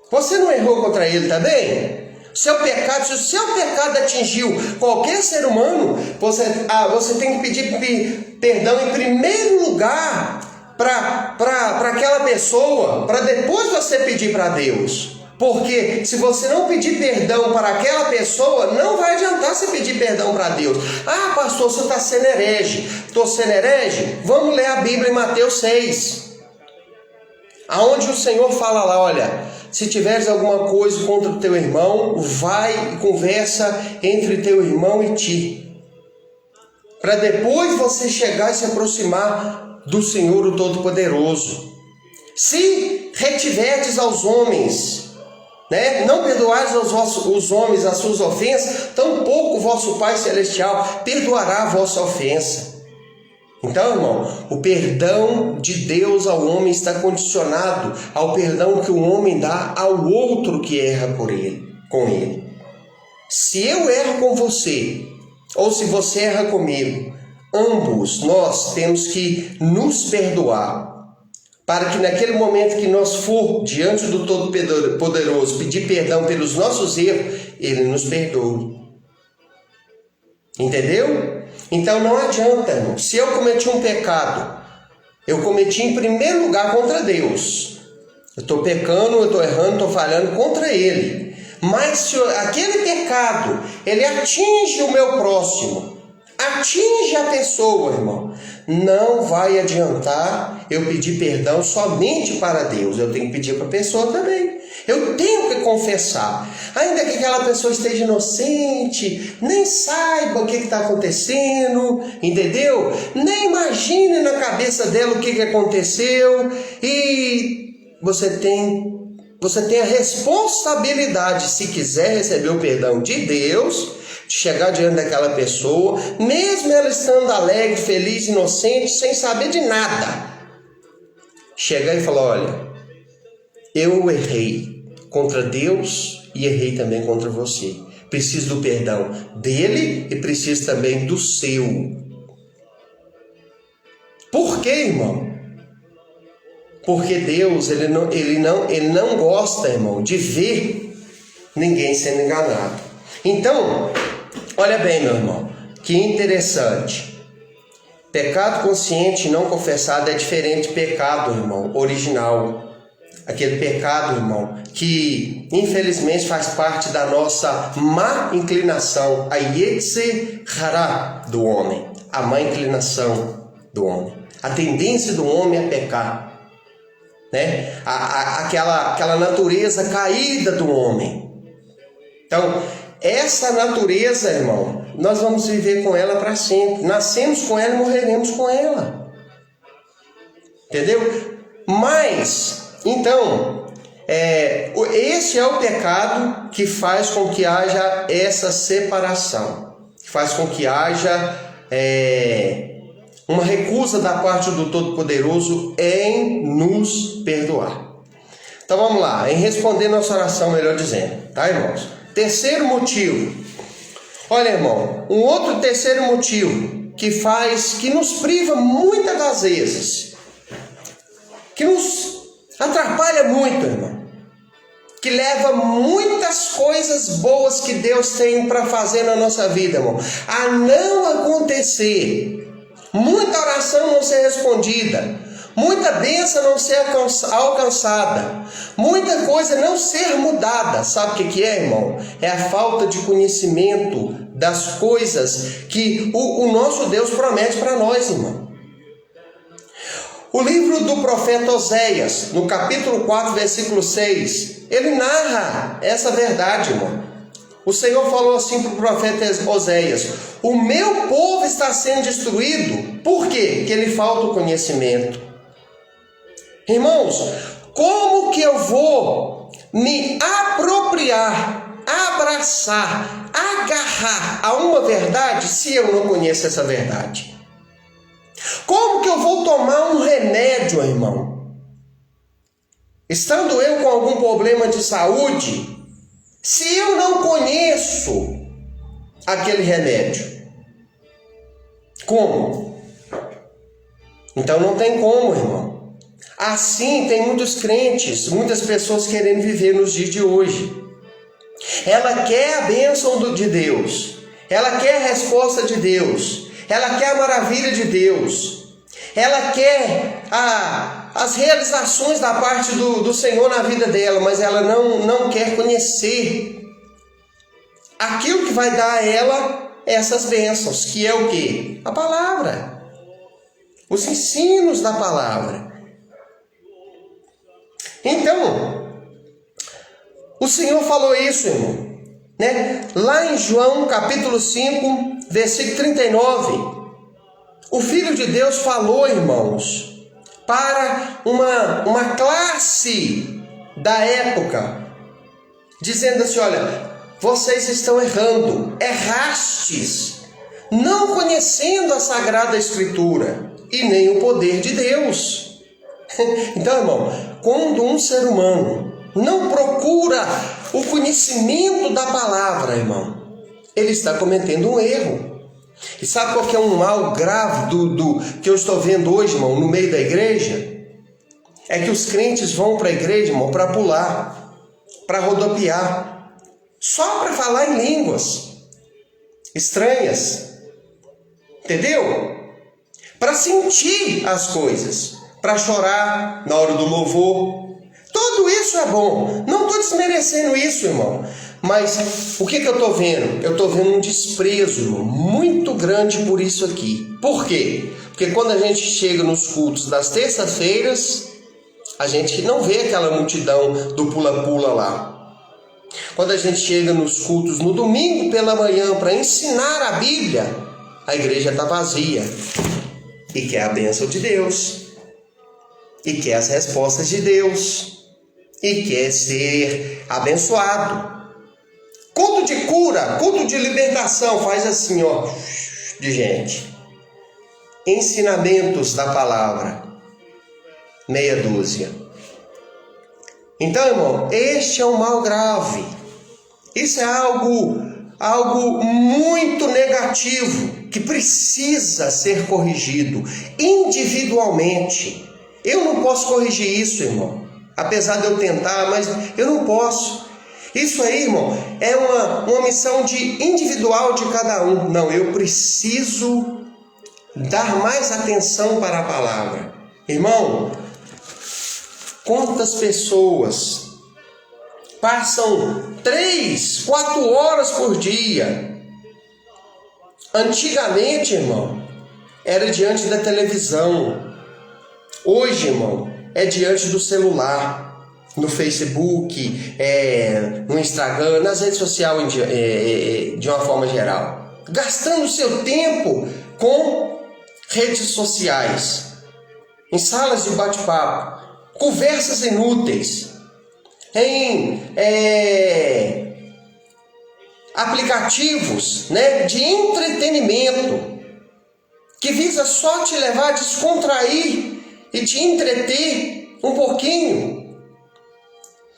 Você não errou contra ele também? Se o seu pecado atingiu qualquer ser humano, você tem que pedir perdão em primeiro lugar para aquela pessoa, para depois você pedir para Deus. Porque se você não pedir perdão para aquela pessoa, não vai adiantar você pedir perdão para Deus. Ah, pastor, você está sendo herege. Estou sendo herege? Vamos ler a Bíblia em Mateus 6. Aonde o Senhor fala lá: olha, se tiveres alguma coisa contra o teu irmão, vai e conversa entre teu irmão e ti, para depois você chegar e se aproximar do Senhor, o Todo-Poderoso. Se retiverdes aos homens, não perdoais os homens as suas ofensas, tampouco o vosso Pai Celestial perdoará a vossa ofensa. Então, irmão, o perdão de Deus ao homem está condicionado ao perdão que o homem dá ao outro que erra com ele. Se eu erro com você, ou se você erra comigo, ambos nós temos que nos perdoar, para que naquele momento que nós for diante do Todo-Poderoso pedir perdão pelos nossos erros, Ele nos perdoe. Entendeu? Então não adianta, irmão. Se eu cometi um pecado, eu cometi em primeiro lugar contra Deus. Eu estou pecando, eu estou errando, estou falhando contra Ele. Mas se aquele pecado, ele atinge o meu próximo, atinge a pessoa, irmão, não vai adiantar eu pedir perdão somente para Deus. Eu tenho que pedir para a pessoa também. Eu tenho que confessar. Ainda que aquela pessoa esteja inocente, nem saiba o que está acontecendo, entendeu? Nem imagine na cabeça dela o que aconteceu. E você tem a responsabilidade, se quiser receber o perdão de Deus, de chegar diante daquela pessoa, mesmo ela estando alegre, feliz, inocente, sem saber de nada. Chegar e falar: olha, eu errei contra Deus e errei também contra você. Preciso do perdão dele e preciso também do seu. Por quê, irmão? Porque Deus, ele não gosta, irmão, de ver ninguém sendo enganado. Então, olha bem, meu irmão, que interessante. Pecado consciente e não confessado é diferente de pecado, irmão, original. Aquele pecado, irmão, que infelizmente faz parte da nossa má inclinação, a yetzer hara do homem, a má inclinação do homem. A tendência do homem a pecar. Né? Aquela natureza caída do homem. Então, essa natureza, irmão, nós vamos viver com ela para sempre. Nascemos com ela e morreremos com ela. Entendeu? Mas, então, esse é o pecado que faz com que haja essa separação, que faz com que haja uma recusa da parte do Todo-Poderoso em nos perdoar. Então vamos lá, em responder nossa oração, melhor dizendo, tá, irmãos? Terceiro motivo. Olha, irmão, um outro terceiro motivo que nos priva muitas das vezes, que nos atrapalha muito, irmão, que leva muitas coisas boas que Deus tem para fazer na nossa vida, irmão, a não acontecer. Muita oração não ser respondida, muita bênção não ser alcançada, muita coisa não ser mudada. Sabe o que é, irmão? É a falta de conhecimento das coisas que o nosso Deus promete para nós, irmão. O livro do profeta Oséias, no capítulo 4, versículo 6, ele narra essa verdade, irmão. O Senhor falou assim para o profeta Oséias: o meu povo está sendo destruído. Por quê? Porque lhe falta o conhecimento. Irmãos, como que eu vou me apropriar, abraçar, agarrar a uma verdade se eu não conheço essa verdade? Como que eu vou tomar um remédio, irmão? Estando eu com algum problema de saúde, se eu não conheço aquele remédio, como? Então não tem como, irmão. Assim tem muitos crentes, muitas pessoas querendo viver nos dias de hoje. Ela quer a bênção de Deus, ela quer a resposta de Deus, ela quer a maravilha de Deus, ela quer as realizações da parte do Senhor na vida dela, mas ela não quer conhecer aquilo que vai dar a ela essas bênçãos, que é o quê? A palavra, os ensinos da palavra. Então, o Senhor falou isso, irmão, né? Lá em João capítulo 5, versículo 39, o Filho de Deus falou, irmãos, para uma classe da época, dizendo assim: olha, vocês estão errando, errastes, não conhecendo a Sagrada Escritura e nem o poder de Deus. Então, irmão, quando um ser humano não procura o conhecimento da palavra, irmão, ele está cometendo um erro. E sabe qual que é um mal grave do que eu estou vendo hoje, irmão, no meio da igreja? É que os crentes vão para a igreja, irmão, para pular, para rodopiar, só para falar em línguas estranhas, entendeu? Para sentir as coisas, para chorar na hora do louvor. Tudo isso é bom. Não estou desmerecendo isso, irmão. Mas o que eu estou vendo? Eu estou vendo um desprezo, irmão, muito grande por isso aqui. Por quê? Porque quando a gente chega nos cultos das terças-feiras, a gente não vê aquela multidão do pula-pula lá. Quando a gente chega nos cultos no domingo pela manhã para ensinar a Bíblia, a igreja está vazia. E quer a bênção de Deus. E quer as respostas de Deus. E quer ser abençoado. Culto de cura, culto de libertação, faz assim, ó, de gente. Ensinamentos da palavra, meia dúzia. Então, irmão, este é um mal grave. Isso é algo muito negativo, que precisa ser corrigido individualmente. Eu não posso corrigir isso, irmão. Apesar de eu tentar, mas eu não posso. Isso aí, irmão, é uma missão individual de cada um. Não, eu preciso dar mais atenção para a palavra. Irmão, quantas pessoas passam 3, 4 horas por dia? Antigamente, irmão, era diante da televisão. Hoje, irmão, é diante do celular. No Facebook, no Instagram, nas redes sociais de uma forma geral. Gastando seu tempo com redes sociais, em salas de bate-papo, conversas inúteis, em aplicativos, né, de entretenimento, que visa só te levar a descontrair e te entreter um pouquinho.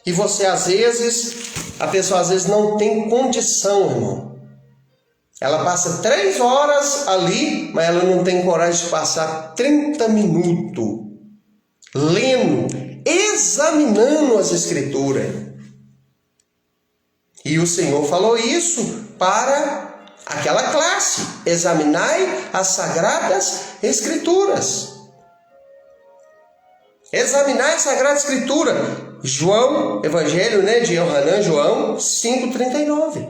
E você a pessoa às vezes não tem condição, irmão. Ela passa 3 horas ali, mas ela não tem coragem de passar 30 minutos lendo, examinando as escrituras. E o Senhor falou isso para aquela classe: examinai as sagradas escrituras. Examinai a Sagrada Escritura. João, Evangelho, né, de Yohanan, João 5,39.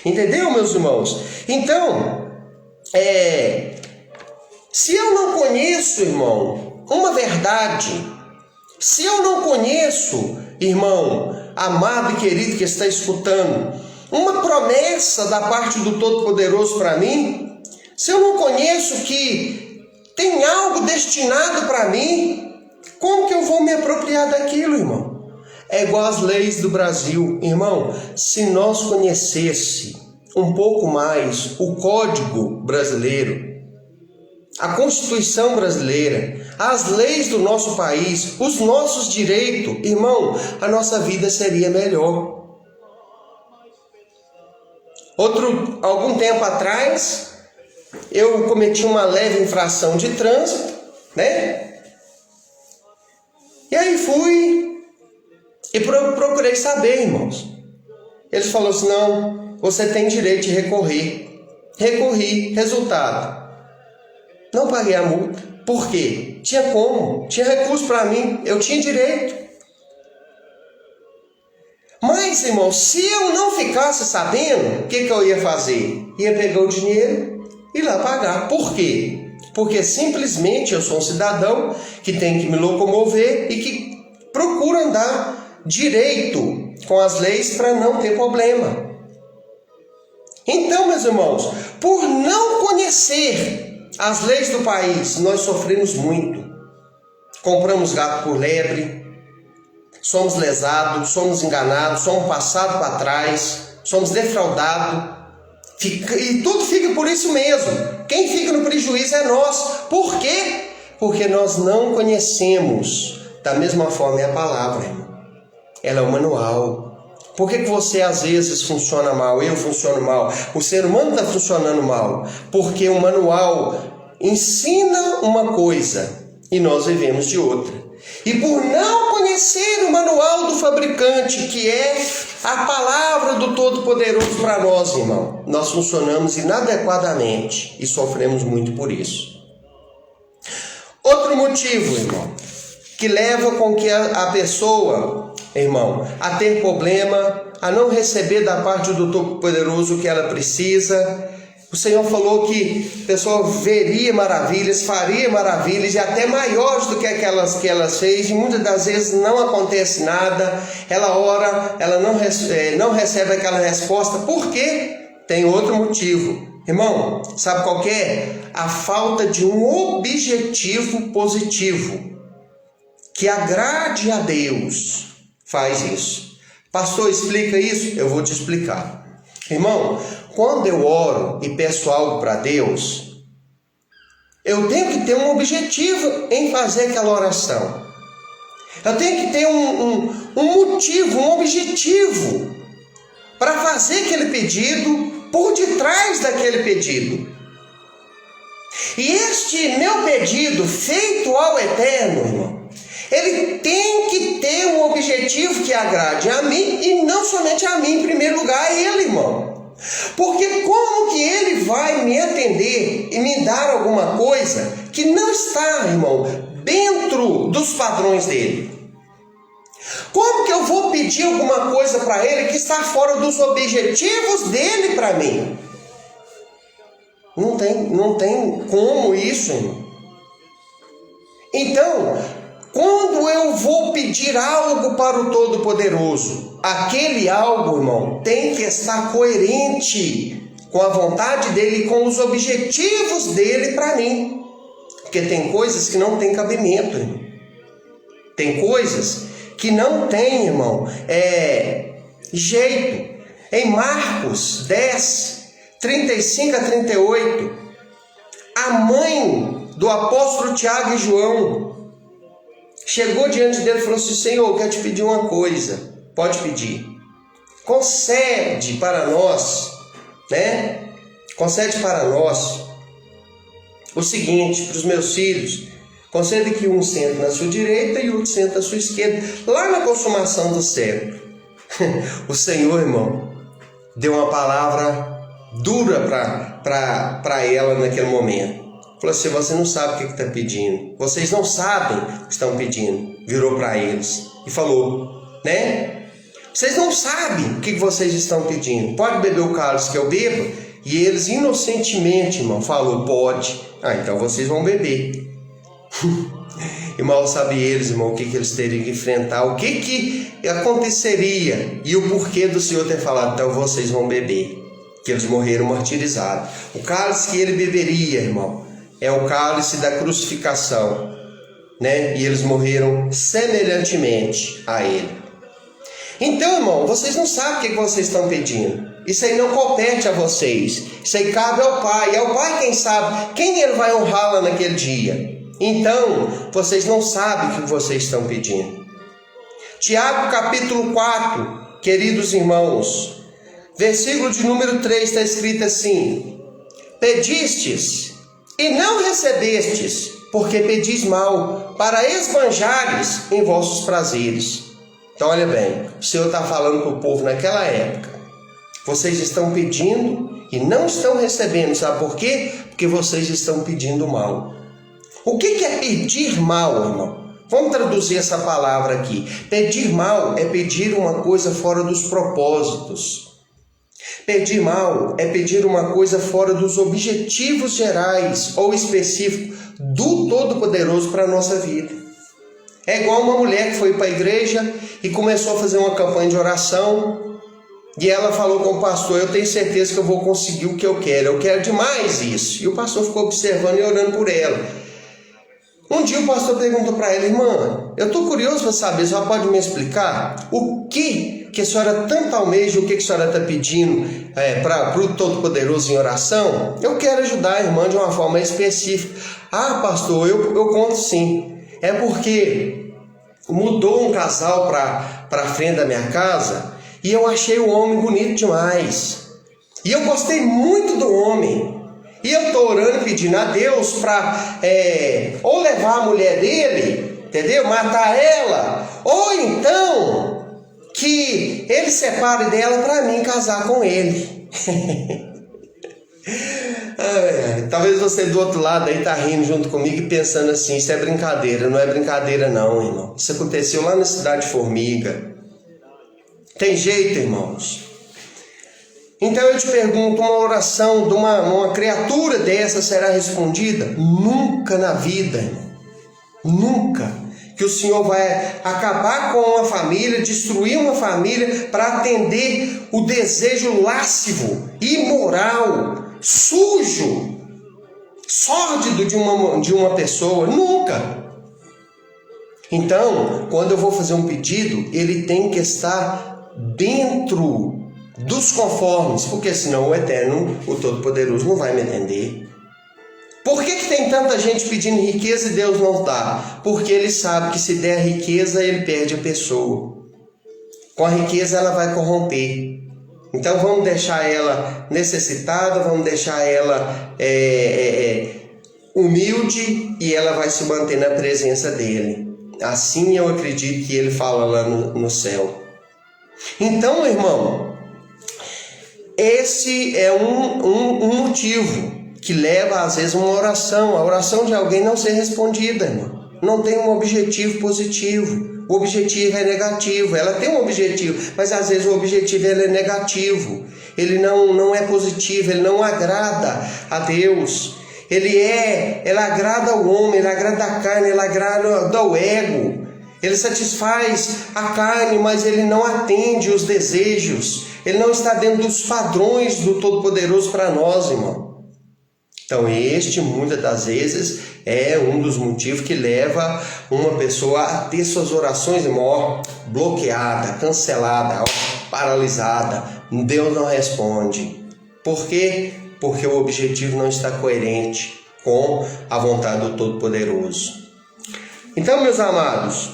Entendeu, meus irmãos? Então, se eu não conheço, irmão, uma verdade, se eu não conheço, irmão, amado e querido que está escutando, uma promessa da parte do Todo-Poderoso para mim, se eu não conheço que tem algo destinado para mim, como que eu vou me apropriar daquilo, irmão? É igual às leis do Brasil. Irmão, se nós conhecesse um pouco mais o Código Brasileiro, a Constituição Brasileira, as leis do nosso país, os nossos direitos, irmão, a nossa vida seria melhor. Algum tempo atrás, eu cometi uma leve infração de trânsito, né? E aí fui e procurei saber, irmãos. Eles falaram assim: não, você tem direito de recorrer. Recorri, resultado: não paguei a multa. Por quê? Tinha como, tinha recurso para mim, eu tinha direito. Mas, irmão, se eu não ficasse sabendo, o que eu ia fazer? Ia pegar o dinheiro e ir lá pagar. Por quê? Porque simplesmente eu sou um cidadão que tem que me locomover e que procura andar direito com as leis para não ter problema. Então, meus irmãos, por não conhecer as leis do país, nós sofremos muito. Compramos gato por lebre, somos lesados, somos enganados, somos passados para trás, somos defraudados. E tudo fica por isso mesmo. Quem fica no prejuízo é nós. Por quê? Porque nós não conhecemos. Da mesma forma é a palavra, irmão. Ela é um manual. Por que você às vezes funciona mal, eu funciono mal, o ser humano está funcionando mal? Porque o manual ensina uma coisa e nós vivemos de outra. E por não conhecer o manual do fabricante, que é a palavra do Todo-Poderoso para nós, irmão, nós funcionamos inadequadamente e sofremos muito por isso. Outro motivo, irmão, que leva com que a pessoa, irmão, a ter problema, a não receber da parte do Todo-Poderoso o que ela precisa. O Senhor falou que a pessoa veria maravilhas, faria maravilhas e até maiores do que aquelas que ela fez, e muitas das vezes não acontece nada. Ela ora, ela não recebe aquela resposta. Por quê? Tem outro motivo. Irmão, sabe qual que é? A falta de um objetivo positivo que agrade a Deus faz isso. Pastor, explica isso? Eu vou te explicar. Irmão, quando eu oro e peço algo para Deus, eu tenho que ter um objetivo em fazer aquela oração. Eu tenho que ter um motivo, um objetivo para fazer aquele pedido por detrás daquele pedido. E este meu pedido feito ao Eterno, irmão, ele tem que ter um objetivo que agrade a mim e não somente a mim, em primeiro lugar, a ele, irmão. Porque como que ele vai me atender e me dar alguma coisa que não está, irmão, dentro dos padrões dele? Como que eu vou pedir alguma coisa para ele que está fora dos objetivos dele para mim? Não tem como isso, irmão. Então, quando eu vou pedir algo para o Todo-Poderoso, aquele algo, irmão, tem que estar coerente com a vontade dele e com os objetivos dele para mim. Porque tem coisas que não tem cabimento, irmão. Tem coisas que não tem, irmão, jeito. Em Marcos 10, 35 a 38, a mãe do apóstolo Tiago e João chegou diante dele e falou assim: Senhor, eu quero te pedir uma coisa. Pode pedir. Concede para nós, né? Concede para nós o seguinte, para os meus filhos. Concede que um sente na sua direita e outro sente na sua esquerda, lá na consumação do século. O Senhor, irmão, deu uma palavra dura para ela naquele momento. Falou assim: você não sabe o que está pedindo. Vocês não sabem o que estão pedindo. Virou para eles e falou, né? Vocês não sabem o que vocês estão pedindo. Pode beber o cálice que eu bebo? E eles inocentemente, irmão, falou: pode. Então vocês vão beber. E mal sabem eles, irmão, o que eles teriam que enfrentar, o que aconteceria e o porquê do Senhor ter falado: então vocês vão beber. Que eles morreram martirizados. O cálice que ele beberia, irmão, é o cálice da crucificação, né? E eles morreram semelhantemente a ele. Então, irmão, vocês não sabem o que vocês estão pedindo. Isso aí não compete a vocês. Isso aí cabe ao Pai. É o Pai quem sabe quem ele vai honrar lá naquele dia. Então, vocês não sabem o que vocês estão pedindo. Tiago capítulo 4, queridos irmãos, versículo de número 3 está escrito assim: pedistes e não recebestes, porque pedis mal, para esbanjares em vossos prazeres. Então olha bem, o Senhor está falando para o povo naquela época: vocês estão pedindo e não estão recebendo. Sabe por quê? Porque vocês estão pedindo mal. O que é pedir mal, irmão? Vamos traduzir essa palavra aqui. Pedir mal é pedir uma coisa fora dos propósitos. Pedir mal é pedir uma coisa fora dos objetivos gerais ou específicos do Todo-Poderoso para a nossa vida. É igual uma mulher que foi para a igreja e começou a fazer uma campanha de oração, e ela falou com o pastor: eu tenho certeza que eu vou conseguir o que eu quero demais isso. E o pastor ficou observando e orando por ela. Um dia o pastor perguntou para ela: irmã, eu estou curioso para saber, a senhora pode me explicar o que a senhora tanto almeja, o que a senhora está pedindo para o Todo-Poderoso em oração? Eu quero ajudar a irmã de uma forma específica. Ah, pastor, eu conto sim. É porque mudou um casal para frente da minha casa e eu achei o homem bonito demais. E eu gostei muito do homem. E eu estou orando, pedindo a Deus para ou levar a mulher dele, entendeu? Matar ela, ou então que ele separe dela para mim casar com ele. Talvez você do outro lado aí tá rindo junto comigo e pensando assim, isso é brincadeira. Não é brincadeira não, irmão. Isso aconteceu lá na cidade de Formiga. Tem jeito, irmãos. Então eu te pergunto, uma oração de uma criatura dessa será respondida? Nunca na vida, irmão. Nunca. Que o Senhor vai acabar com uma família, destruir uma família para atender o desejo lascivo, imoral, sujo, sórdido de uma pessoa. Nunca. Então, quando eu vou fazer um pedido, ele tem que estar dentro dos conformes, porque senão o Eterno, o Todo-Poderoso, não vai me atender. Por que tem tanta gente pedindo riqueza e Deus não dá? Porque ele sabe que se der riqueza, ele perde a pessoa. Com a riqueza ela vai corromper. Então vamos deixar ela necessitada, vamos deixar ela humilde e ela vai se manter na presença dele. Assim eu acredito que ele fala lá no céu. Então, irmão, esse é um motivo que leva às vezes uma oração, a oração de alguém não ser respondida, irmão. Não tem um objetivo positivo, o objetivo é negativo. Ela tem um objetivo, mas às vezes o objetivo é negativo, ele não é positivo, ele não agrada a Deus. Ele agrada ao homem, ele agrada a carne, ele agrada ao ego. Ele satisfaz a carne, mas ele não atende os desejos. Ele não está dentro dos padrões do Todo-Poderoso para nós, irmão. Então este, muitas das vezes, é um dos motivos que leva uma pessoa a ter suas orações, irmão, bloqueada, cancelada, paralisada. Deus não responde. Por quê? Porque o objetivo não está coerente com a vontade do Todo-Poderoso. Então, meus amados,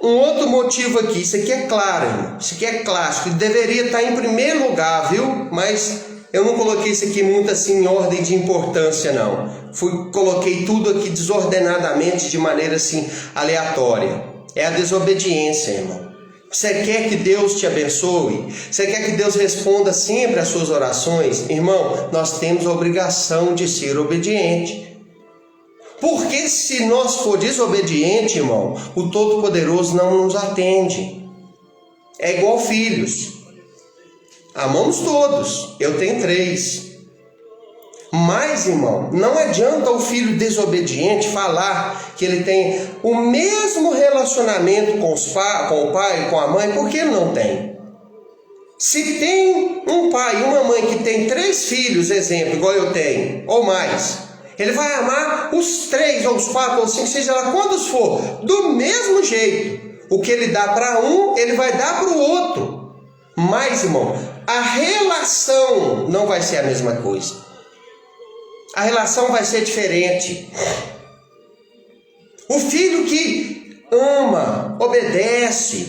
um outro motivo aqui, isso aqui é claro, irmão, isso aqui é clássico, deveria estar em primeiro lugar, viu? Mas eu não coloquei isso aqui muito assim em ordem de importância, não. Coloquei tudo aqui desordenadamente, de maneira assim aleatória. É a desobediência, irmão. Você quer que Deus te abençoe? Você quer que Deus responda sempre às suas orações? Irmão, nós temos a obrigação de ser obediente. Porque se nós for desobediente, irmão, o Todo-Poderoso não nos atende. É igual filhos. Amamos todos. Eu tenho 3. Mas, irmão, não adianta o filho desobediente falar que ele tem o mesmo relacionamento com o pai e com a mãe, porque ele não tem. Se tem um pai e uma mãe que tem 3 filhos, exemplo, igual eu tenho, ou mais, ele vai amar os 3, ou os 4, ou 5, seja lá quantos for, do mesmo jeito. O que ele dá para um, ele vai dar para o outro. Mas, irmão, a relação não vai ser a mesma coisa. A relação vai ser diferente. O filho que ama, obedece,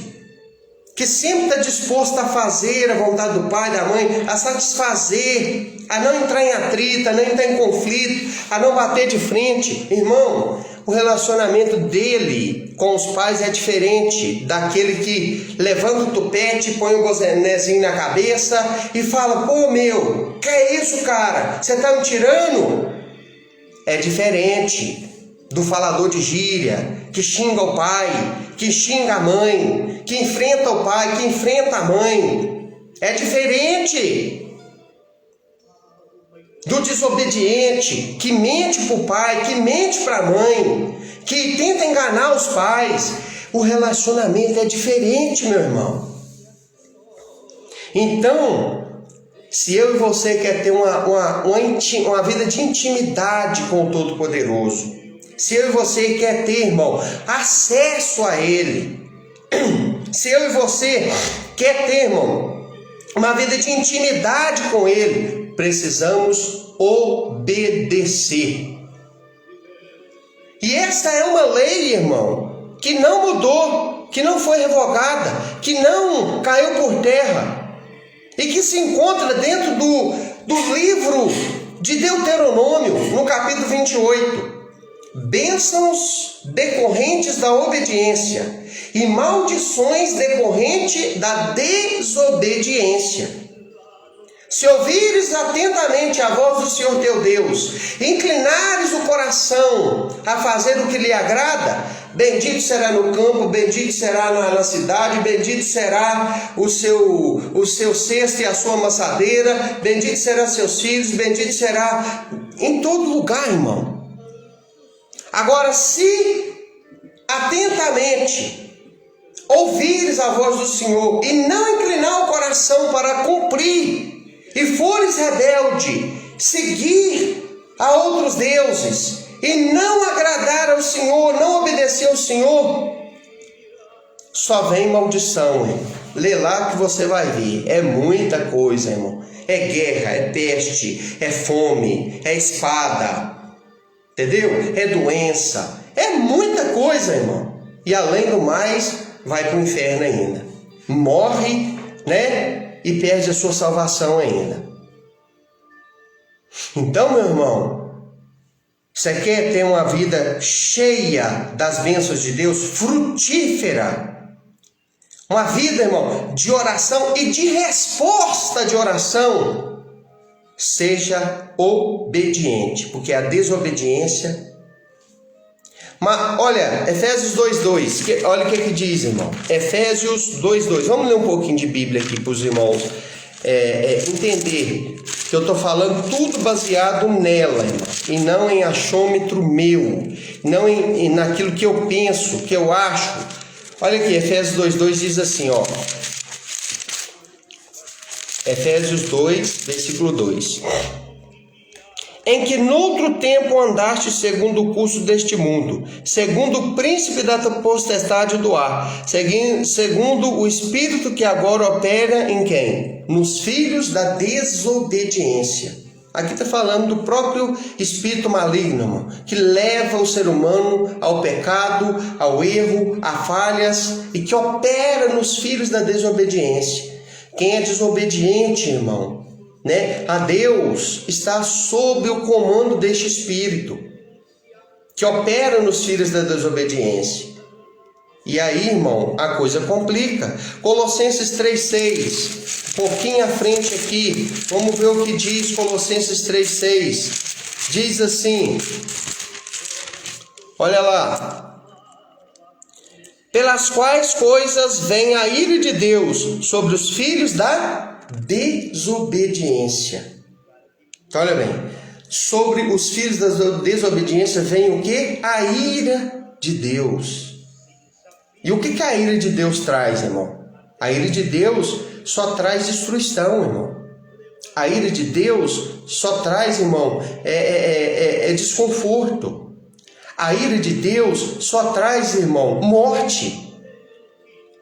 que sempre está disposto a fazer a vontade do pai, da mãe, a satisfazer, a não entrar em atrito, a não entrar em conflito, a não bater de frente. Irmão, o relacionamento dele com os pais é diferente daquele que levanta o tupete, põe o bonezinho na cabeça e fala: pô, meu, que é isso, cara? Você tá me tirando? É diferente do falador de gíria, que xinga o pai, que xinga a mãe, que enfrenta o pai, que enfrenta a mãe. É diferente do desobediente, que mente para o pai, que mente para a mãe, que tenta enganar os pais. O relacionamento é diferente, meu irmão. Então, se eu e você quer ter uma vida de intimidade com o Todo-Poderoso, se eu e você quer ter, irmão, acesso a Ele, se eu e você quer ter, irmão, uma vida de intimidade com Ele, precisamos obedecer. E essa é uma lei, irmão, que não mudou. que não foi revogada, que não caiu por terra e que se encontra dentro do livro de Deuteronômio, no capítulo 28. Bênçãos decorrentes da obediência e maldições decorrentes da desobediência. Se ouvires atentamente a voz do Senhor teu Deus, inclinares o coração a fazer o que lhe agrada, bendito será no campo, bendito será na cidade, bendito será o seu cesto e a sua amassadeira, bendito serão seus filhos, bendito será em todo lugar, irmão. Agora, se atentamente ouvires a voz do Senhor e não inclinar o coração para cumprir, e fores rebelde, seguir a outros deuses, e não agradar ao Senhor, não obedecer ao Senhor, só vem maldição, irmão. Lê lá que você vai ver. É muita coisa, irmão. É guerra, é peste, é fome, é espada, entendeu? É doença, é muita coisa, irmão. E além do mais, vai para o inferno ainda. Morre, né? E perde a sua salvação ainda. Então, meu irmão, você quer ter uma vida cheia das bênçãos de Deus, frutífera, uma vida, irmão, de oração e de resposta de oração, seja obediente, porque a desobediência... Mas olha, Efésios 2:2, olha o que diz, irmão. Efésios 2:2, vamos ler um pouquinho de Bíblia aqui para os irmãos entender que eu estou falando tudo baseado nela, irmão, e não em achômetro meu, não naquilo que eu penso, que eu acho. Olha aqui, Efésios 2:2 diz assim, ó. Efésios 2, versículo 2. Em que noutro tempo andaste segundo o curso deste mundo, segundo o príncipe da potestade do ar, segundo o espírito que agora opera em quem? Nos filhos da desobediência. Aqui está falando do próprio espírito maligno, irmão, que leva o ser humano ao pecado, ao erro, a falhas, e que opera nos filhos da desobediência. Quem é desobediente, irmão, a Deus, está sob o comando deste espírito que opera nos filhos da desobediência. E aí, irmão, a coisa complica. Colossenses 3:6, pouquinho à frente aqui, vamos ver o que diz Colossenses 3:6. Diz assim, olha lá: pelas quais coisas vem a ira de Deus sobre os filhos da desobediência. Então, olha bem, sobre os filhos da desobediência vem o que? A ira de Deus. E o que a ira de Deus traz, irmão? A ira de Deus só traz destruição, irmão. A ira de Deus só traz, irmão, desconforto. A ira de Deus só traz, irmão, morte.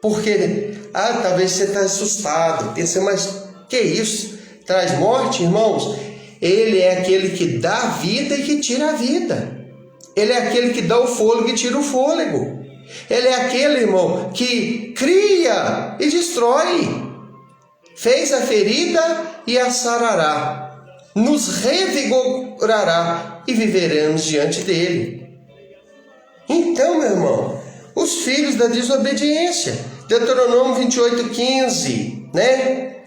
Porque, talvez você está assustado, pensa, mas que isso? Traz morte, irmãos? Ele é aquele que dá a vida e que tira a vida. Ele é aquele que dá o fôlego e tira o fôlego. Ele é aquele, irmão, que cria e destrói. Fez a ferida e a sarará. Nos revigorará e viveremos diante dele. Então, meu irmão, os filhos da desobediência. Deuteronômio 28:15, né?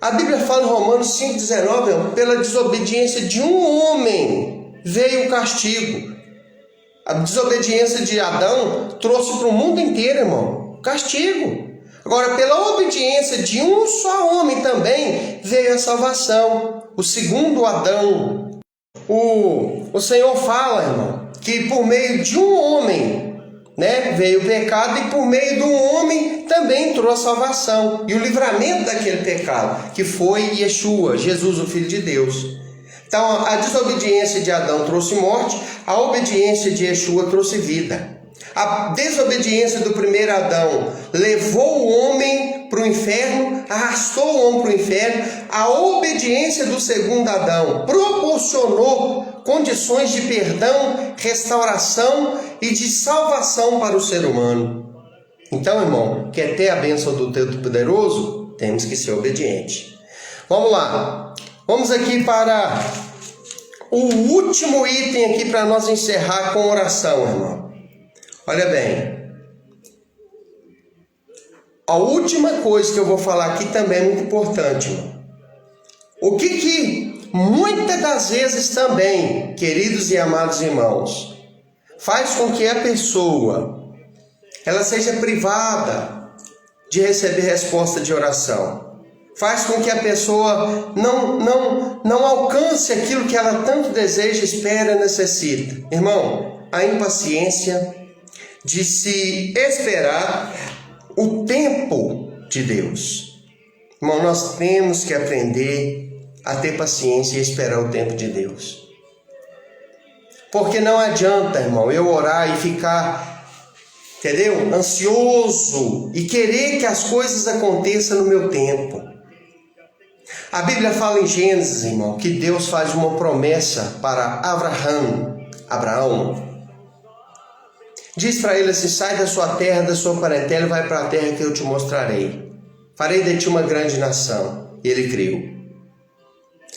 A Bíblia fala em Romanos 5:19, pela desobediência de um homem veio o castigo. A desobediência de Adão trouxe para o mundo inteiro, irmão, castigo. Agora, pela obediência de um só homem também veio a salvação. O segundo Adão. O Senhor fala, irmão, que por meio de um homem, veio o pecado, e por meio de um homem também entrou a salvação e o livramento daquele pecado, que foi Yeshua, Jesus, o Filho de Deus. Então, a desobediência de Adão trouxe morte, a obediência de Yeshua trouxe vida. A desobediência do primeiro Adão levou o homem para o inferno, arrastou o homem para o inferno. A obediência do segundo Adão proporcionou condições de perdão, restauração e de salvação para o ser humano. Então, irmão, quer ter a bênção do Todo-Poderoso? Temos que ser obedientes. Vamos lá. Vamos aqui para o último item aqui para nós encerrar com oração, irmão. Olha bem. A última coisa que eu vou falar aqui também é muito importante, irmão. O que muitas das vezes também, queridos e amados irmãos, faz com que a pessoa ela seja privada de receber resposta de oração. Faz com que a pessoa não alcance aquilo que ela tanto deseja, espera, necessita. Irmão, a impaciência de se esperar o tempo de Deus. Irmão, nós temos que aprender a ter paciência e esperar o tempo de Deus. Porque não adianta, irmão, eu orar e ficar, entendeu? Ansioso e querer que as coisas aconteçam no meu tempo. A Bíblia fala em Gênesis, irmão, que Deus faz uma promessa para Abraão. Diz para ele assim: sai da sua terra, da sua parentela e vai para a terra que eu te mostrarei. Farei de ti uma grande nação. E ele creu.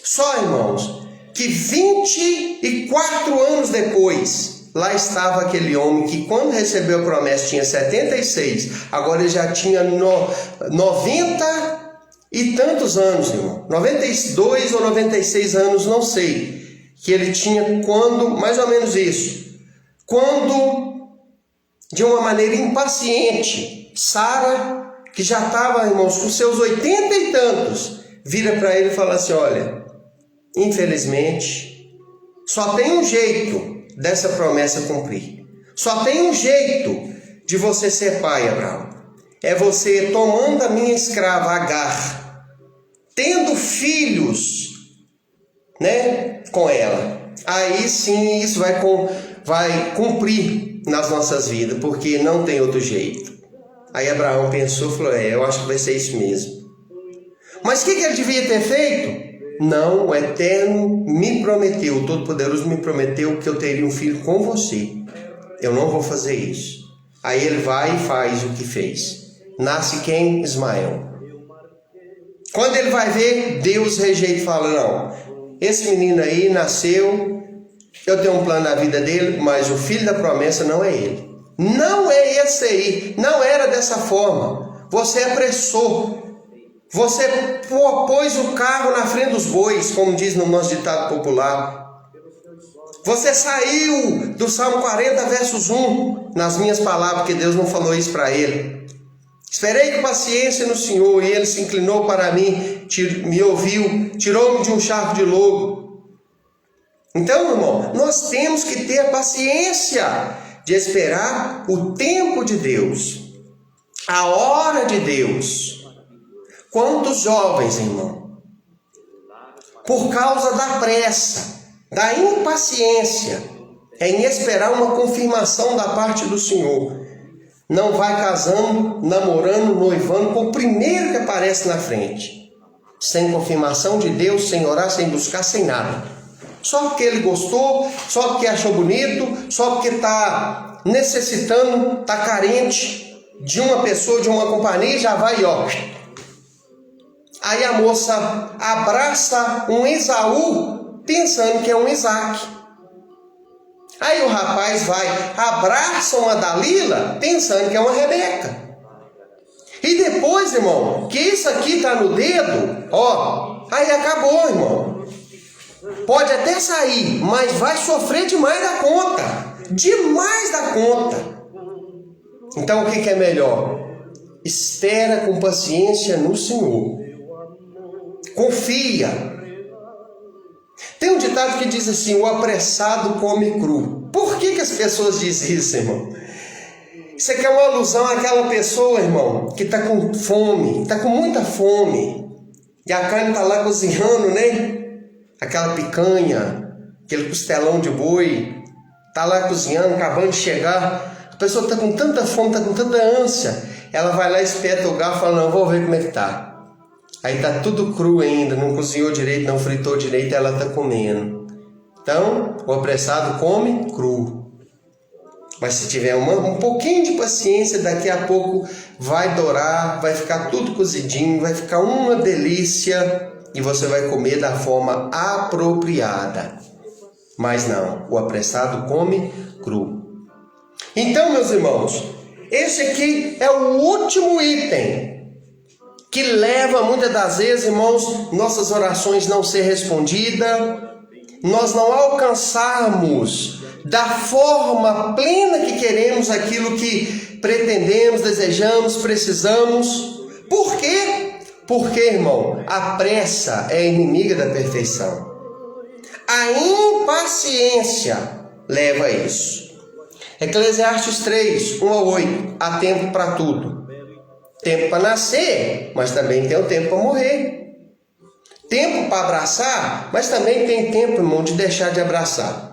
Só, irmãos, que 24 anos depois, lá estava aquele homem que quando recebeu a promessa tinha 76, agora ele já tinha 90 e tantos anos, irmão. 92 ou 96 anos, não sei. Que ele tinha quando, mais ou menos isso. Quando, de uma maneira impaciente, Sara, que já estava, irmãos, com seus 80 e tantos, vira para ele e fala assim: olha, infelizmente, só tem um jeito dessa promessa cumprir. Só tem um jeito de você ser pai, Abraão. É você tomando a minha escrava Agar, tendo filhos, né, com ela. Aí sim isso vai cumprir nas nossas vidas, porque não tem outro jeito. Aí Abraão pensou e falou: eu acho que vai ser isso mesmo. Mas o que ele devia ter feito? Não, o Eterno me prometeu, o Todo-Poderoso me prometeu que eu teria um filho com você. Eu não vou fazer isso. Aí ele vai e faz o que fez. Nasce quem? Ismael. Quando ele vai ver, Deus rejeita e fala: não, esse menino aí nasceu, eu tenho um plano na vida dele, mas o filho da promessa não é ele. Não é esse aí, não era dessa forma. Você apressou. Você pôs o carro na frente dos bois, como diz no nosso ditado popular. Você saiu do Salmo 40, versos 1, nas minhas palavras, porque Deus não falou isso para ele. Esperei com paciência no Senhor, e Ele se inclinou para mim, me ouviu, tirou-me de um charco de lodo. Então, irmão, nós temos que ter a paciência de esperar o tempo de Deus, a hora de Deus. Quantos jovens, irmão, por causa da pressa, da impaciência em esperar uma confirmação da parte do Senhor, não vai casando, namorando, noivando com o primeiro que aparece na frente, sem confirmação de Deus, sem orar, sem buscar, sem nada. Só porque ele gostou, só porque achou bonito, só porque está necessitando, está carente de uma pessoa, de uma companhia, já vai, ó. Aí a moça abraça um Esaú, pensando que é um Isaac. Aí o rapaz vai, abraça uma Dalila, pensando que é uma Rebeca. E depois, irmão, que isso aqui está no dedo, ó, aí acabou, irmão. Pode até sair, mas vai sofrer demais da conta. Demais da conta. Então o que é melhor? Espera com paciência no Senhor. Confia. Tem um ditado que diz assim: o apressado come cru. Por que as pessoas dizem isso, irmão? Isso aqui é uma alusão àquela pessoa, irmão, que está com fome, está com muita fome, e a carne está lá cozinhando, né? Aquela picanha, aquele costelão de boi, está lá cozinhando, acabando de chegar. A pessoa está com tanta fome, está com tanta ânsia, ela vai lá, espeta o garfo e fala: não, vou ver como é que está. Aí está tudo cru ainda, não cozinhou direito, não fritou direito, ela está comendo. Então, o apressado come cru. Mas se tiver um pouquinho de paciência, daqui a pouco vai dourar, vai ficar tudo cozidinho, vai ficar uma delícia e você vai comer da forma apropriada. Mas não, o apressado come cru. Então, meus irmãos, esse aqui é o último item que leva muitas das vezes, irmãos, nossas orações não ser respondidas, nós não alcançarmos da forma plena que queremos aquilo que pretendemos, desejamos, precisamos. Por quê? Porque, irmão, a pressa é inimiga da perfeição. A impaciência leva a isso. Eclesiastes 3, 1-8. Há tempo para tudo. Tempo para nascer, mas também tem o tempo para morrer. Tempo para abraçar, mas também tem tempo, irmão, de deixar de abraçar.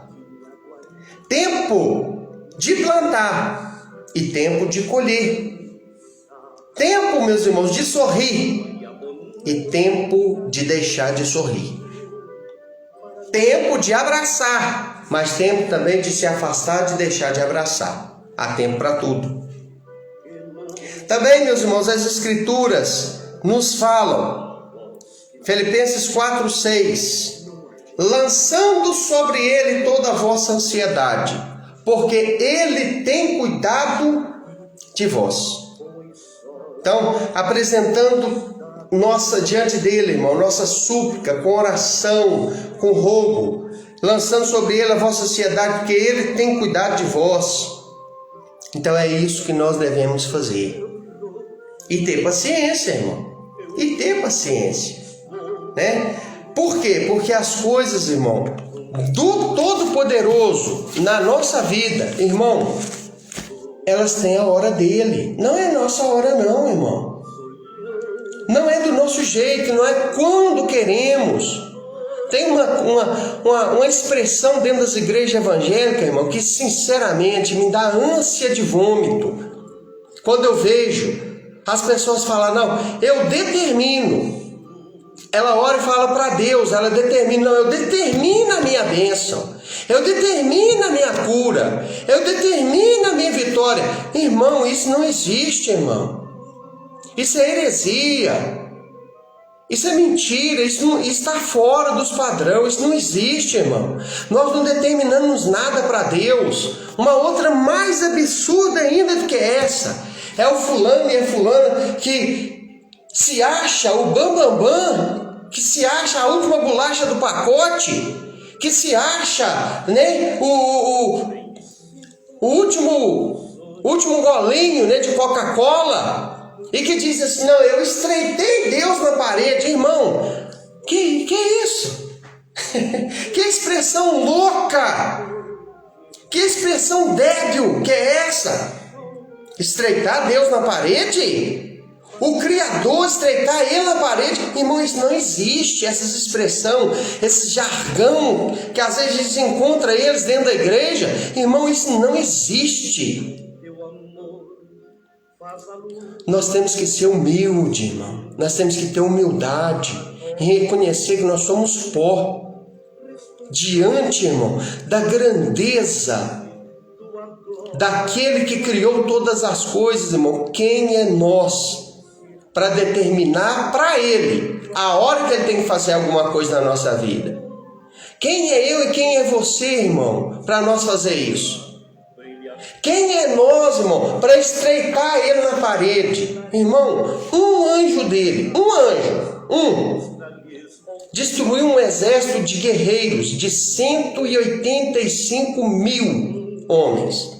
Tempo de plantar e tempo de colher. Tempo, meus irmãos, de sorrir e tempo de deixar de sorrir. Tempo de abraçar, mas tempo também de se afastar, de deixar de abraçar. Há tempo para tudo. Também, meus irmãos, as Escrituras nos falam, Filipenses 4:6, lançando sobre ele toda a vossa ansiedade, porque ele tem cuidado de vós. Então, apresentando diante dele, irmão, nossa súplica, com oração, com rogo, lançando sobre ele a vossa ansiedade, porque ele tem cuidado de vós. Então é isso que nós devemos fazer. E ter paciência, irmão. E ter paciência, né? Por quê? Porque as coisas, irmão, do Todo-Poderoso na nossa vida, irmão, elas têm a hora dele. Não é nossa hora não, irmão. Não é do nosso jeito, não é quando queremos. Tem uma expressão dentro das igrejas evangélicas, irmão, que sinceramente me dá ânsia de vômito. Quando eu vejo as pessoas falar, não, eu determino. Ela ora e fala para Deus, ela determina, não, eu determino a minha bênção, eu determino a minha cura, eu determino a minha vitória. Irmão, isso não existe, irmão. Isso é heresia, isso é mentira, isso está fora dos padrões, isso não existe, irmão. Nós não determinamos nada para Deus. Uma outra mais absurda ainda do que essa, é o fulano e a fulana que se acha o bambambam, que se acha a última bolacha do pacote, que se acha, né, o último golinho, né, de Coca-Cola, e que diz assim, não, eu estreitei Deus na parede. Irmão, que é isso? Que expressão louca, que expressão débil que é essa? Estreitar Deus na parede? O Criador estreitar ele na parede? Irmão, isso não existe, essas expressões, esse jargão, que às vezes a gente encontra eles dentro da igreja. Irmão, isso não existe. Nós temos que ser humilde, irmão. Nós temos que ter humildade e reconhecer que nós somos pó. Diante, irmão, da grandeza daquele que criou todas as coisas, irmão, quem é nós para determinar para ele a hora que ele tem que fazer alguma coisa na nossa vida? Quem é eu e quem é você, irmão, para nós fazer isso? Quem é nós, irmão, para estreitar ele na parede? Irmão, um anjo dele, destruiu um exército de guerreiros de 185 mil homens.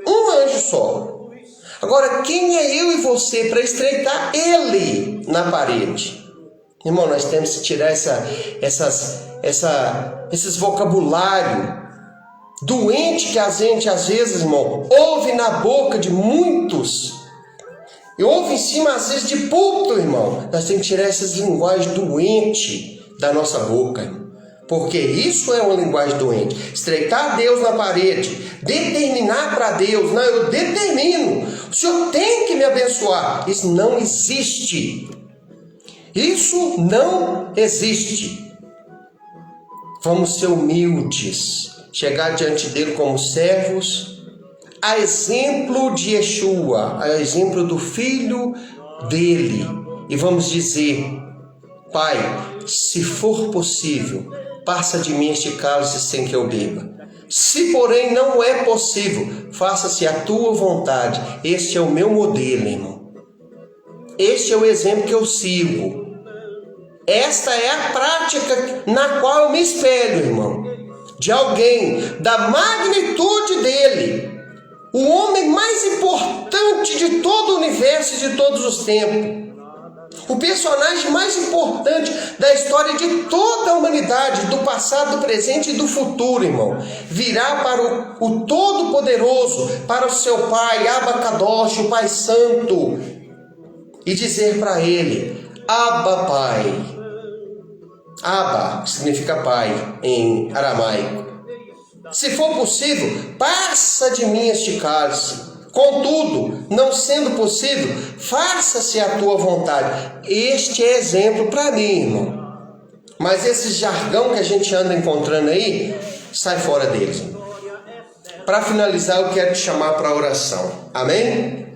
Um anjo só. Agora, quem é eu e você para estreitar ele na parede? Irmão, nós temos que tirar esses vocabulário doente que a gente, às vezes, irmão, ouve na boca de muitos. E ouve em cima, às vezes, de púlpito, irmão. Nós temos que tirar essas linguagens doentes da nossa boca, irmão. Porque isso é uma linguagem doente. Estreitar Deus na parede, determinar para Deus, não, eu determino, o Senhor tem que me abençoar. Isso não existe. Isso não existe. Vamos ser humildes, chegar diante dele como servos, a exemplo de Yeshua, a exemplo do filho dele, e vamos dizer: Pai, se for possível, passa de mim este cálice sem que eu beba. Se porém não é possível, faça-se a tua vontade. Este é o meu modelo, irmão. Este é o exemplo que eu sigo. Esta é a prática na qual eu me espelho, irmão. De alguém da magnitude dele, o homem mais importante de todo o universo e de todos os tempos. O personagem mais importante da história de toda a humanidade, do passado, do presente e do futuro, irmão. Virá para o Todo-Poderoso, para o seu Pai, Abba Kadosh, o Pai Santo, e dizer para ele: Abba, Pai. Abba significa Pai em aramaico. Se for possível, passa de mim este cálice. Contudo, não sendo possível, faça-se a tua vontade. Este é exemplo para mim, irmão. Mas esse jargão que a gente anda encontrando aí, sai fora deles. Para finalizar, eu quero te chamar para a oração. Amém?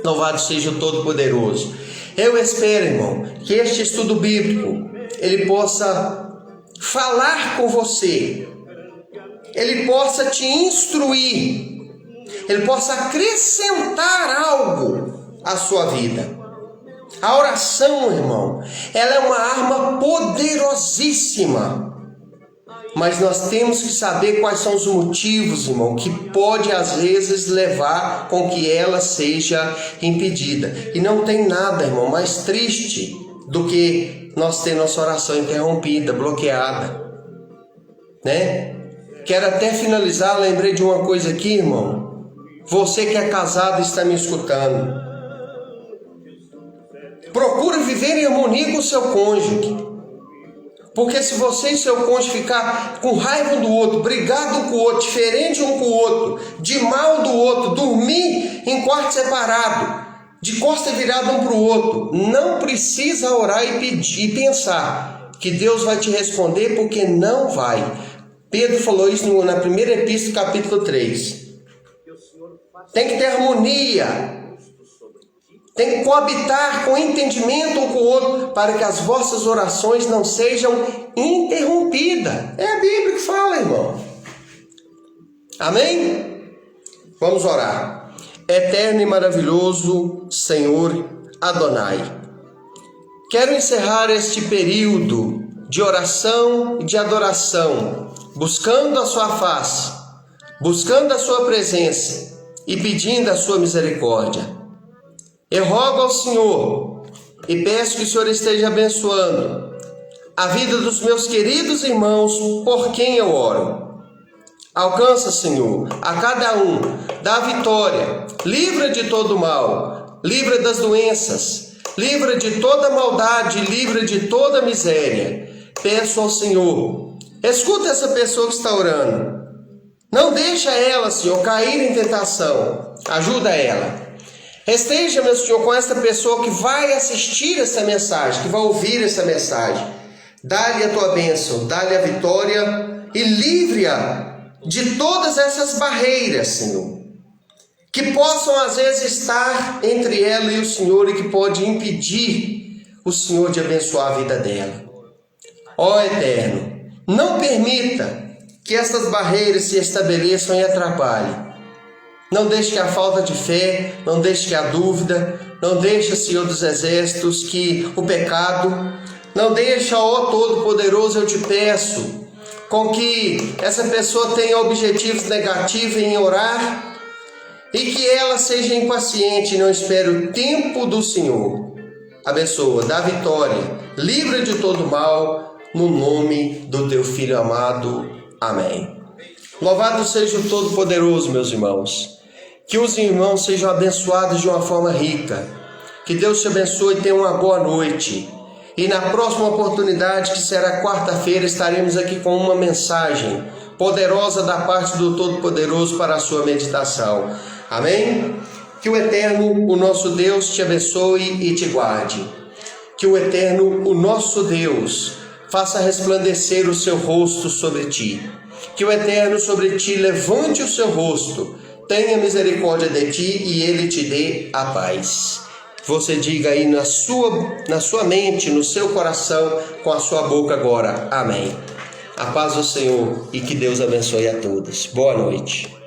Louvado seja o Todo-Poderoso. Eu espero, irmão, que este estudo bíblico, ele possa falar com você. Ele possa te instruir. Ele possa acrescentar algo à sua vida. A oração, irmão, ela é uma arma poderosíssima. Mas nós temos que saber quais são os motivos, irmão, que pode às vezes levar com que ela seja impedida. E não tem nada, irmão, mais triste do que nós ter nossa oração interrompida, bloqueada, né? Quero até finalizar, lembrei de uma coisa aqui, irmão. Você que é casado e está me escutando, procure viver em harmonia com o seu cônjuge. Porque se você e seu cônjuge ficar com raiva um do outro, brigado um com o outro, diferente um com o outro, de mal do outro, dormir em quarto separado, de costa virada um para o outro, não precisa orar e pedir e pensar que Deus vai te responder, porque não vai. Pedro falou isso na primeira epístola, capítulo 3. Tem que ter harmonia, tem que coabitar com entendimento um com o outro, para que as vossas orações não sejam interrompidas. É a Bíblia que fala, irmão. Amém? Vamos orar. Eterno e maravilhoso Senhor Adonai, quero encerrar este período de oração e de adoração, buscando a sua face, buscando a sua presença e pedindo a sua misericórdia. Eu rogo ao Senhor e peço que o Senhor esteja abençoando a vida dos meus queridos irmãos por quem eu oro. Alcança, Senhor, a cada um, dá vitória, livra de todo mal, livra das doenças, livra de toda maldade, livra de toda miséria. Peço ao Senhor, escuta essa pessoa que está orando. Não deixa ela, Senhor, cair em tentação. Ajuda ela. Esteja, meu Senhor, com esta pessoa que vai assistir essa mensagem, que vai ouvir essa mensagem. Dá-lhe a tua bênção, dá-lhe a vitória e livre-a de todas essas barreiras, Senhor, que possam às vezes estar entre ela e o Senhor e que pode impedir o Senhor de abençoar a vida dela. Ó Eterno, não permita que estas barreiras se estabeleçam e atrapalhem. Não deixe que a falta de fé, não deixe que a dúvida, não deixe, Senhor dos Exércitos, que o pecado, não deixe, ó Todo-Poderoso, eu te peço, com que essa pessoa tenha objetivos negativos em orar e que ela seja impaciente e não espere o tempo do Senhor. Abençoa, dá vitória, livra de todo mal, no nome do teu Filho amado. Amém. Louvado seja o Todo-Poderoso, meus irmãos. Que os irmãos sejam abençoados de uma forma rica. Que Deus te abençoe e tenha uma boa noite. E na próxima oportunidade, que será quarta-feira, estaremos aqui com uma mensagem poderosa da parte do Todo-Poderoso para a sua meditação. Amém? Que o Eterno, o nosso Deus, te abençoe e te guarde. Que o Eterno, o nosso Deus, faça resplandecer o seu rosto sobre ti. Que o Eterno sobre ti levante o seu rosto tenha misericórdia de ti e Ele te dê a paz. Você diga aí na sua mente, no seu coração, com a sua boca agora. Amém. A paz do Senhor e que Deus abençoe a todos. Boa noite.